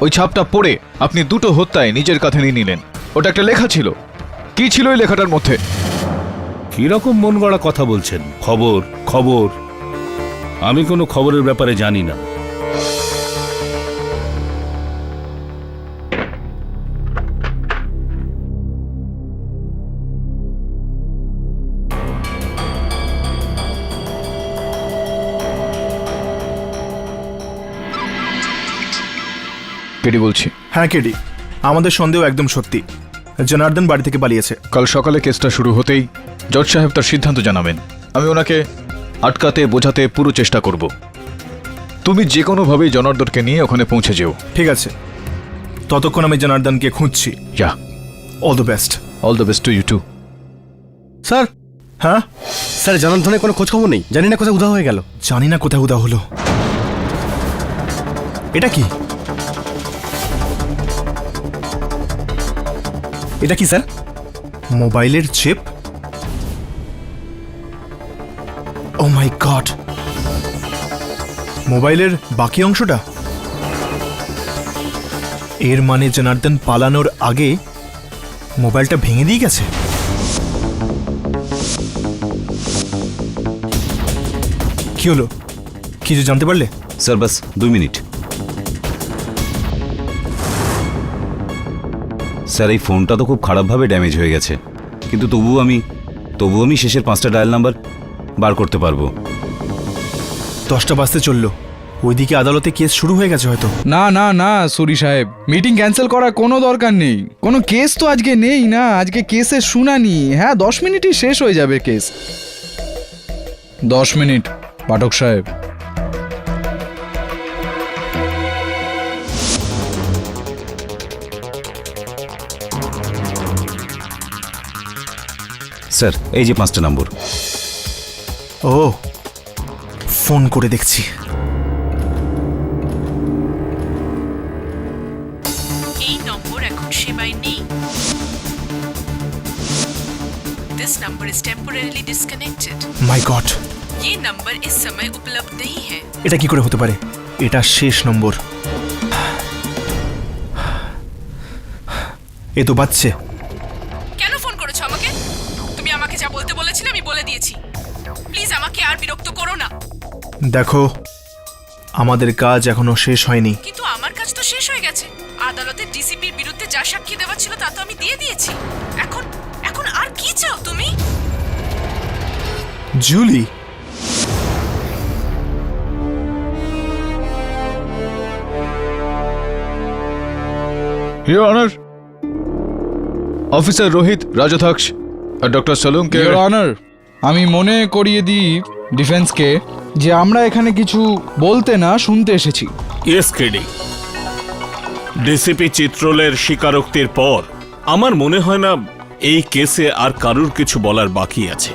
ওই ছাপটা পড়ে আপনি দুটো হত্যায় নিজের কাঁধে নিয়ে নিলেন। ওটা একটা লেখা ছিল। কি ছিল ওই লেখাটার মধ্যে? কিরকম মন গড়া কথা বলছেন? খবর খবর, আমি কোনো খবরের ব্যাপারে জানি না। কেডি বলছি। হ্যাঁ কেডি, আমাদের সন্দেহ একদম সত্যি। জনার্দন বাড়ি থেকে পালিয়েছে। কাল সকালে কেসটা শুরু হতেই জজ সাহেব তার সিদ্ধান্ত জানাবেন। আমি ওনাকে আটকাতে বোঝাতে পুরো চেষ্টা করব। তুমি যে কোনোভাবেই জনার্দনকে নিয়ে ওখানে পৌঁছে যেও। ঠিক আছে, ততক্ষণ আমি জনার্দনকে খুঁজছি। যা, all the best. All the best to you too. Sir. হ্যাঁ স্যার, জনার্দনের কোনো খোঁজ খবর নেই। জানি না কোথায় উধাও হয়ে গেল। জানি না কোথায় উদা হলো। এটা কি? এটা কি স্যার? মোবাইলের চিপ। ও মাই গড, মোবাইলের বাকি অংশটা। এর মানে জনার্দন পালানোর আগে মোবাইলটা ভেঙে দিয়ে গেছে। কি হলো, কিছু জানতে পারলে? স্যার বাস 2 মিনিট। স্যার, এই ফোনটা তো খুব খারাপভাবে ড্যামেজ হয়ে গেছে, কিন্তু তবুও আমি শেষের 5টা ডায়াল নাম্বার বার করতে পারবো। 10টা বাজতে চললো, ওইদিকে আদালতে কেস শুরু হয়ে গেছে হয়তো। না না না সুরি সাহেব, মিটিং ক্যান্সেল করার কোনো দরকার নেই। কোনো কেস তো আজকে নেই না, আজকে কেসের শুনানি। হ্যাঁ, 10 মিনিটই শেষ হয়ে যাবে কেস। 10 মিনিট পাঠক সাহেব। স্যার, এই যে 5টা নম্বর। ও, ফোন করে দেখছি। এই নম্বর এখন সেবায় নেই। This number is temporarily disconnected. My god, ये नंबर इस समय उपलब्ध नहीं है। এটা কি করে হতে পারে? এটা শেষ নম্বর। এ তো বাজছে। কেন ফোন করেছো আমাকে? তুমি আমাকে যা বলতে বলেছিলে আমি বলে দিয়েছি। প্লিজ আমাকে আর বিরক্ত করো না। দেখো, আমাদের কাজ এখনো শেষ হয়নি। কিন্তু আমার কাজ তো শেষ হয়ে গেছে। আদালতে ডিসিপির বিরুদ্ধে যা সাক্ষী দেওয়া ছিল তা তো আমি দিয়ে দিয়েছি। এখন আর কি চাও তুমি? Julie, your honour, officer Rohit Rajadhyaksha আর ডক্টর সালুমকে। ইয়োর অনার, আমি মনে করিয়ে দিই ডিফেন্সকে যে আমরা এখানে কিছু বলতে না, শুনতে এসেছি। ইয়েস কেডি, ডিসিপি চিত্রলের স্বীকারোক্তির পর আমার মনে হয় না এই কেসে আর কারুর কিছু বলার বাকি আছে।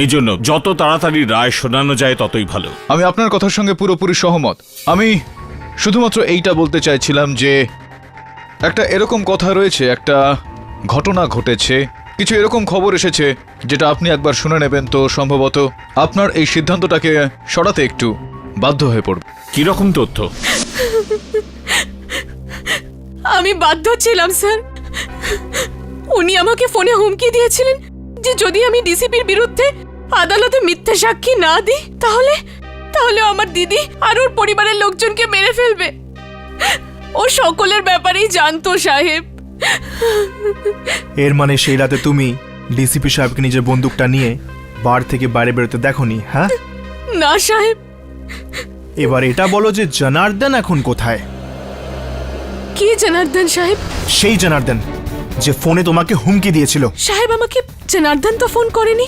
এই জন্য যত তাড়াতাড়ি রায় শোনানো যায় ততই ভালো। আমি আপনার কথার সঙ্গে পুরোপুরি সহমত। আমি শুধুমাত্র এইটা বলতে চাইছিলাম যে একটা এরকম কথা রয়েছে, একটা ঘটনা ঘটেছে, কিছু এরকম খবর এসেছে যেটা আপনি একবার শুনে নেবেন তো সম্ভবত আপনার এই সিদ্ধান্তটাকে সরাতে একটু বাধ্য হয়ে পড়বে। কিরকম তথ্য? আমি বাধ্য ছিলাম স্যার। উনি আমাকে ফোনে হুমকি দিয়েছিলেন যে যদি আমি ডিসিপির বিরুদ্ধে আদালতে মিথ্যা সাক্ষী না দিই তাহলে আমার দিদি আর ওর পরিবারের লোকজনকে মেরে ফেলবে। ও সকলের ব্যাপারেই জানতো সাহেব। এর মানে সেই রাতে তুমি ডিসিপি সাহেবকে নিজের বন্দুকটা নিয়ে বার থেকে বাইরে বেরোতে দেখোনি? হ্যাঁ না সাহেব। এবার এটা বলো যে জনার্দন এখন কোথায়? কি জনার্দন সাহেব? সেই জনার্দন যে ফোনে তোমাকে হুমকি দিয়েছিল। সাহেব, আমাকে জনার্দন তো ফোন করেনি,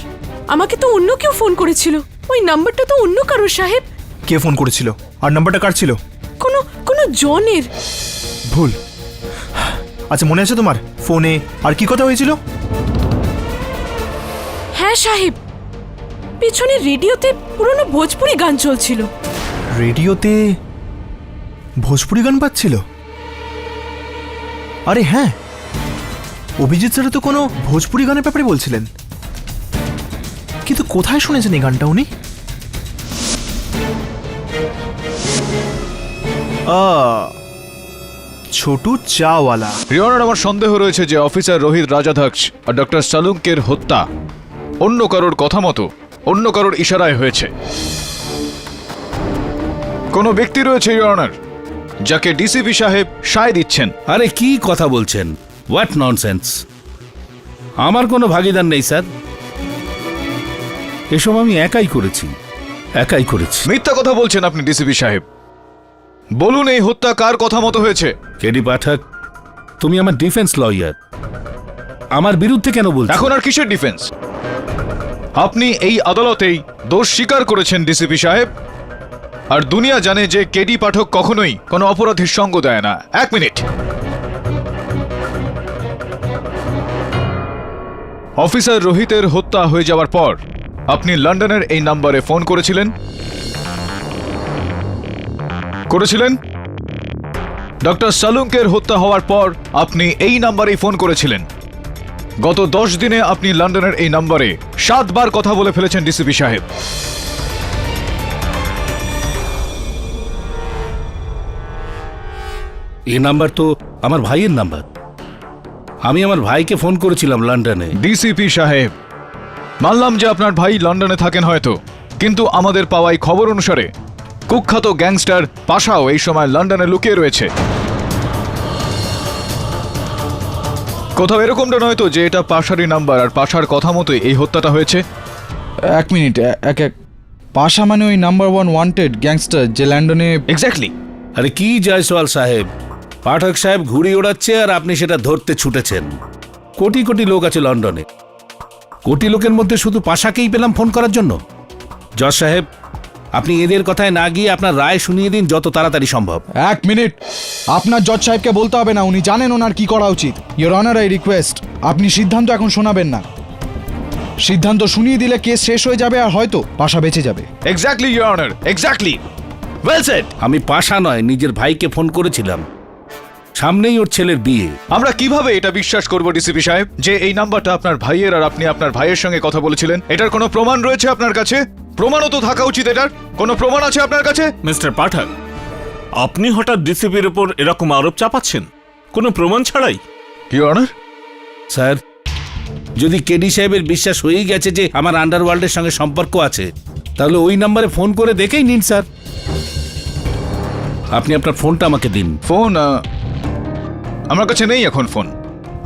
আমাকে তো অন্য কেউ ফোন করেছিল। ওই নাম্বারটা তো অন্য কারো সাহেব। কে ফোন করেছিল আর নাম্বারটা কার ছিল? কোনো জনের। ভুল। আচ্ছা, মনে আছে তোমার ফোনে আর কি কথা হয়েছিল? হ্যাঁ সাহেব, পিছনে রেডিওতে পুরনো ভোজপুরি গান চলছিল। রেডিওতে ভোজপুরি গান পাচ্ছিল? আরে হ্যাঁ, অভিজিৎ স্যার তো কোনো ভোজপুরি গানের ব্যাপারে বলছিলেন, কিন্তু কোথায় শুনেছেন এই গানটা উনি? ছোটু চাওয়ালা। ইয়োর অনার, আমার সন্দেহ রয়েছে যে অফিসার রোহিত রাজাধাক্ষ আর ডক্টর সালুমকের হত্যা অন্য কারোর কথা মতো, অন্য কারোর ইশারায় হয়েছে। কোনো ব্যক্তি রয়েছে ইয়োর অনার যাকে ডিসিপি সাহেব সায় দিচ্ছেন। আরে কি কথা বলছেন? What nonsense! আমার কোনো ভাগিদার নেই স্যার, এসব আমি একাই করেছি। মিথ্যা কথা বলছেন আপনি ডিসিপি সাহেব। বলুন এই হত্যা কার কথা মতো হয়েছে? কেডি পাঠক, তুমি আমার ডিফেন্স লয়ার, আমার বিরুদ্ধে কেন বলছো? এখন আর কিসের ডিফেন্স? আপনি এই আদালতেই দোষ স্বীকার করেছেন ডিসিপি সাহেব, আর দুনিয়া জানে যে কেডি পাঠক কখনোই কোনো অপরাধীর সঙ্গ দেয় না। 1 মিনিট। অফিসার রোহিতের হত্যা হয়ে যাওয়ার পর আপনি লন্ডনের এই নাম্বারে ফোন করেছিলেন? ডক্টর সালুঙ্কের হত্যা হওয়ার পর আপনি এই নাম্বারেই ফোন করেছিলেন। গত 10 দিনে আপনি লন্ডনের এই নাম্বারে 7 বার কথা বলে ফেলেছেন ডিসিপি সাহেব। এই নাম্বার তো আমার ভাইয়ের নাম্বার। আমি আমার ভাইকে ফোন করেছিলাম লন্ডনে। ডিসিপি সাহেব, মানলাম যে আপনার ভাই লন্ডনে থাকেন হয়তো, কিন্তু আমাদের পাওয়াই খবর অনুসারে কুখ্যাত গ্যাংস্টার পাশাও এই সময় লন্ডনে লুকিয়ে রয়েছে। কোথাও এরকমটা নয় তো যে এটা পাশারই নাম্বার আর পাশার কথা মতোই এই হত্যাটা হয়েছে? 1 মিনিট, এক পাশা মানে ওই নাম্বার 1 ওয়ান্টেড গ্যাংস্টার যে লন্ডনে। এক্স্যাক্টলি। আরে কি জয়সওয়াল সাহেব, পাঠক সাহেব ঘুড়ি ওড়াচ্ছে আর আপনি সেটা ধরতে ছুটেছেন। কোটি কোটি লোক আছে লন্ডনে, কোটি লোকের মধ্যে শুধু পাশাকেই পেলাম ফোন করার জন্য। জজ সাহেব, আপনি এদের কথায় না গিয়ে আপনার রায় শুনিয়ে দিন যত তাড়াতাড়ি সম্ভব। 1 মিনিট, আপনার জজ সাহেবকে বলতে হবে না, উনি জানেন ওনার কি করা উচিত। ইওর অনার, আই রিকোয়েস্ট আপনি সিদ্ধান্ত এখন শোনাবেন না। সিদ্ধান্ত শুনিয়ে দিলে কেস শেষ হয়ে যাবে আর হয়তো পাশা বেঁচে যাবে। Exactly your honour, exactly. Well said. আমি পাশা নয়, নিজের ভাইকে ফোন করেছিলাম। সামনেই ওর ছেলের বিয়ে। আমরা কিভাবে এটা বিশ্বাস করব ডিসিপি সাহেব যে এই নাম্বারটা আপনার ভাইয়ের আর আপনি আপনার ভাইয়ের সঙ্গে কথা বলেছিলেন? এটার কোনো প্রমাণ রয়েছে আপনার কাছে? প্রমাণও তো থাকা উচিত। এটার কোনো প্রমাণ আছে আপনার কাছে? মিস্টার পাঠক, আপনি হঠাৎ ডিসিপির উপর এরকম আরোপ চাপাচ্ছেন কোনো প্রমাণ ছাড়াই? ইওর অনার, স্যার, যদি কেডি সাহেবের বিশ্বাস হয়েই গেছে যে আমার আন্ডারওয়ার্ল্ডের সঙ্গে সম্পর্ক আছে, তাহলে ওই নাম্বারে ফোন করে দেখেই নিন স্যার। আপনি আপনার ফোনটা আমাকে দিন। ফোন আমার কাছে নেই এখন। ফোন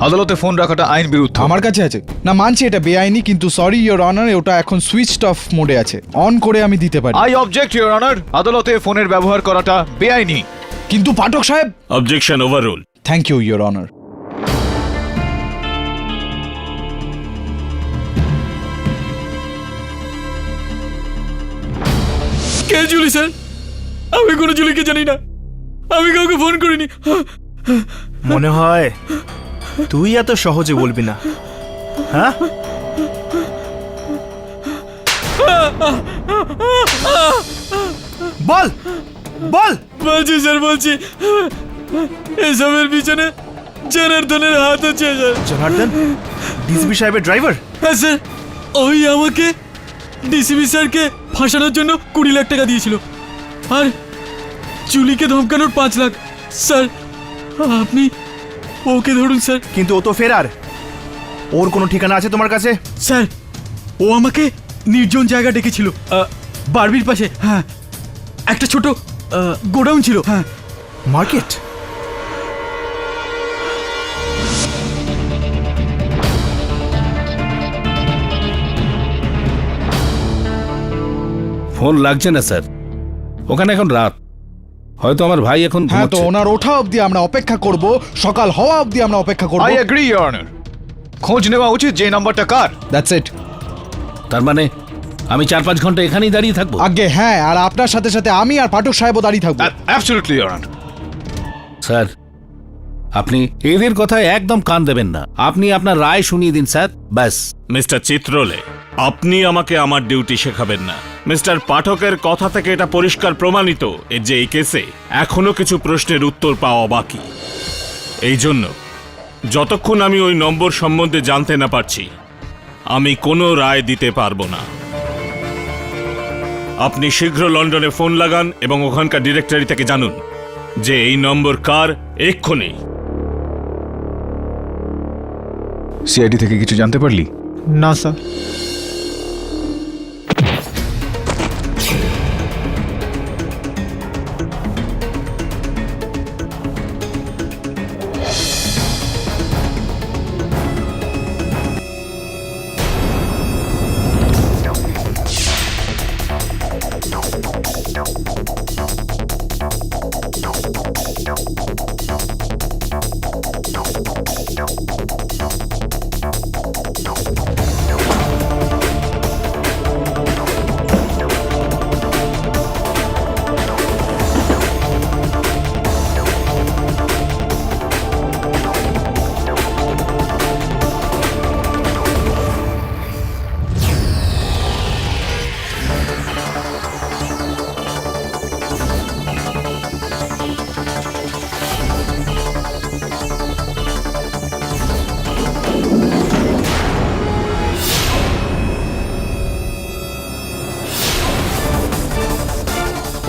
আদালতে ফোন রাখাটা আইন বিরুদ্ধ। আমার কাছে আছে না, মানছি এটা বেআইনি, কিন্তু সরি ইওর অনার, ওটা এখন সুইচড অফ মোডে আছে। অন করে আমি দিতে পারি। আই অবজেক্ট ইওর অনার, আদালতে ফোনের ব্যবহার করাটা বেআইনি। কিন্তু পাঠক সাহেব। Objection overrule. Thank you your honour. কে জুলি স্যার? আমি কোনো জুলিকে জানি না, আমি কাউকে ফোন করিনি। মনে হয় তুই এত সহজে বলবি না, হ্যাঁ? বল বল। বলছি স্যার, বলছি এসবের পিছনে জনার্দনের হাত আছে স্যার। জনার্দন ডিসিপি সাহেবের ড্রাইভার? হ্যাঁ স্যার, ওই আমাকে ডিসিপি স্যারকে ফাঁসানোর জন্য 20 লাখ টাকা দিয়েছিল, আর জুলিকে ধমকানোর 5 লাখ। স্যার আপনি ওকে ধরুন স্যার। কিন্তু ও তো ফেরার, ওর কোনো ঠিকানা আছে তোমার কাছে? স্যার ও আমাকে নির্জন জায়গা ডেকেছিল, বারবির পাশে। হ্যাঁ, একটা ছোট গোডাউন ছিল। হ্যাঁ, মার্কেট। ফোন লাগছে না স্যার, ওখানে এখন রাত, হয়তো আমার ভাই এখন হ্যাঁ, তো ঘুমোচ্ছে। ওনার ওঠা অবধি আমরা অপেক্ষা করব, সকাল হওয়া অবধি আমরা অপেক্ষা করব। I agree your honour. খোঁজ নেওয়া উচিত যে নাম্বারটা কার। That's it. তার মানে আমি 4-5 ঘন্টা এখানেই দাঁড়িয়ে থাকবো? আগে হ্যাঁ, আর আপনার সাথে সাথে আমি আর পাঠক সাহেবও দাঁড়িয়ে থাকবো। Absolutely your honour. স্যার, আপনি এদের কথায় একদম কান দেবেন না, আপনি আপনার রায় শুনিয়ে দিন স্যার, ব্যাস। মিস্টার চিত্রলে, আপনি আমাকে আমার ডিউটি শেখাবেন না। মিস্টার পাঠকের কথা থেকে এটা পরিষ্কার প্রমাণিত যে এই কেসে এখনো কিছু প্রশ্নের উত্তর পাওয়া বাকি। এই জন্য যতক্ষণ আমি ওই নম্বর সম্বন্ধে জানতে না পারছি, আমি কোনো রায় দিতে পারবো না। আপনি শীঘ্র লন্ডনে ফোন লাগান এবং ওখানকার ডিরেক্টরি থেকে জানুন যে এই নম্বর কার, এক্ষুনি। সিআইডি থেকে কিছু জানতে পারলি? না স্যার।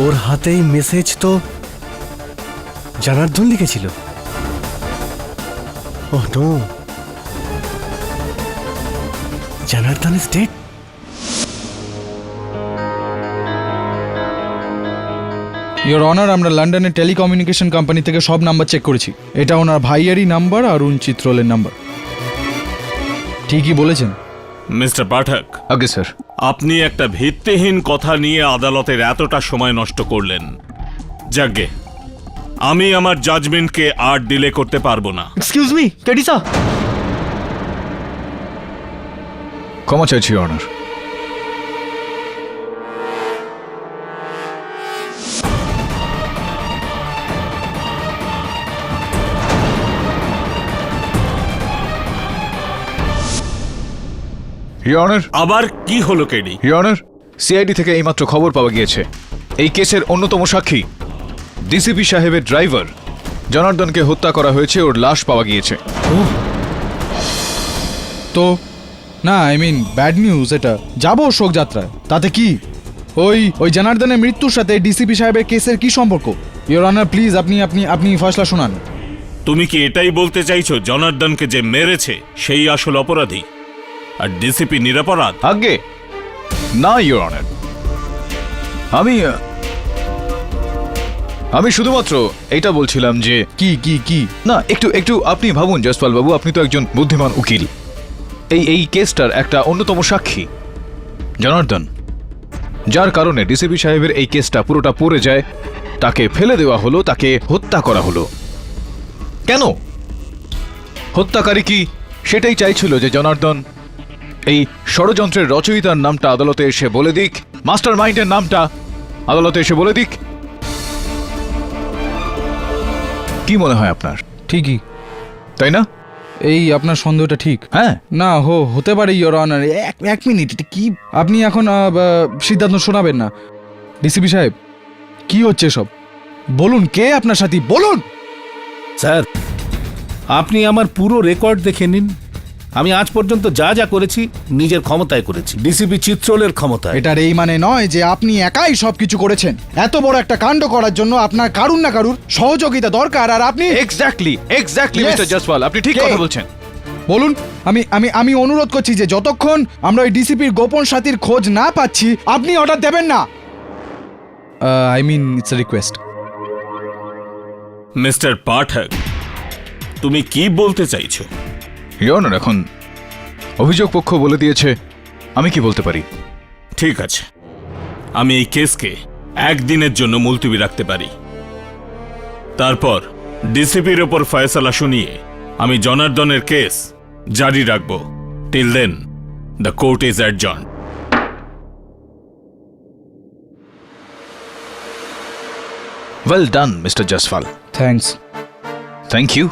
ওর হাতেই মেসেজ তো জনার্দন লিখেছিল। Oh no, Janardan is dead. Your honour, আমরা লন্ডনের টেলিকমিউনিকেশন কোম্পানি থেকে সব নাম্বার চেক করেছি। এটা ওনার ভাইয়েরই নাম্বার, অরুণ চিত্রলের নাম্বার। ঠিকই বলেছেন মিস্টার পাঠক। আগে স্যার। আপনি একটা ভিত্তিহীন কথা নিয়ে আদালতের এতটা সময় নষ্ট করলেন। যাকগে, আমি আমার জাজমেন্টকে আর ডিলে করতে পারবো না। এক্সকিউজ মি, কেডিসা। ক্ষমা চাইছি অনার। আবার কি হলো কেডি? ইয়নার, সিআইডি থেকে এইমাত্র খবর পাওয়া গিয়েছে এই কেসের অন্যতম সাক্ষী ডিসিপি সাহেবের ড্রাইভার জনার্দনকে হত্যা করা হয়েছে, ওর লাশ পাওয়া গিয়েছে। তো না, আই মিন ব্যাড নিউজ। এটা যাবো শোকযাত্রায়, তাতে কি? ওই জনার্দনের মৃত্যুর সাথে ডিসিপি সাহেবের কেসের কি সম্পর্ক? ইওর অনার প্লিজ, আপনি ফয়সলা শোনান। তুমি কি এটাই বলতে চাইছো জনার্দনকে যে মেরেছে সেই আসল অপরাধী আর ডিসিপি নিরপরাধ? আগে না ইওর অনার, আমি শুধুমাত্র এটা বলছিলাম যে কি না, একটু আপনি ভাবুন জয়সওয়াল বাবু, আপনি তো একজন বুদ্ধিমান উকিল। এই কেসটার একটা অন্যতম সাক্ষী জনার্দন, যার কারণে ডিসিপি সাহেবের এই কেসটা পুরোটা পড়ে যায়। তাকে ফেলে দেওয়া হলো, তাকে হত্যা করা হলো। কেন? হত্যাকারী কি সেটাই চাইছিল যে জনার্দন এই ষড়যন্ত্রের রচয়িতার নামটা আদালতে এসে বলে দিক, মাস্টার মাইন্ডের নামটা আদালতে এসে বলে দিক। কি মনে হয় আপনার? ঠিকই, তাই না? এই আপনার সন্দেহটা ঠিক। হ্যাঁ না হতে পারে ইওর অনার। এক মিনিট, এটা কি? আপনি এখন সিদ্ধান্ত শোনাবেন না। ডিসিপি সাহেব, কি হচ্ছে সব? বলুন, কে আপনার সাথী? বলুন। স্যার, আপনি আমার পুরো রেকর্ড দেখে নিন। আমি আজ পর্যন্ত যা যা করেছি নিজের ক্ষমতায় করেছি, ডিসিপি চিত্রলের ক্ষমতায়। এটার এই মানে নয় যে আপনি একাই সবকিছু করেছেন। এত বড় একটা কাণ্ড করার জন্য আপনার কারুর না কারুর সহযোগিতা দরকার, আর আপনি এক্স্যাক্টলি মিস্টার জয়সওয়াল, আপনি ঠিক কথা বলছেন। বলুন। আমি অনুরোধ করছি যে যতক্ষণ আমরা ওই ডিসিপির গোপন সাথীর খোঁজ না পাচ্ছি, আপনি অর্ডার দেবেন না। I mean it's a request. Mister Pathak, তুমি কি বলতে চাইছো? ইয়নার, এখন অভিযোগ পক্ষ বলে দিয়েছে, আমি কি বলতে পারি? ঠিক আছে, আমি এই কেসকে একদিনের জন্য মুলতবি রাখতে পারি। তারপর ডিসিপির ওপর ফয়সালা শুনিয়ে আমি জনার্দনের কেস জারি রাখব। Till then the court is adjourned. Well done mister Jaiswal. Thanks. Thank you.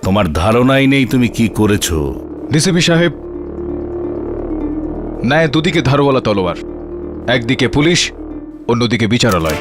তোমার ধারণাই নেই তুমি কি করেছো। ডিসিপি সাহেব, ন্যায় দুদিকে ধারওয়ালা তলোয়ার, একদিকে পুলিশ, অন্যদিকে বিচারালয়।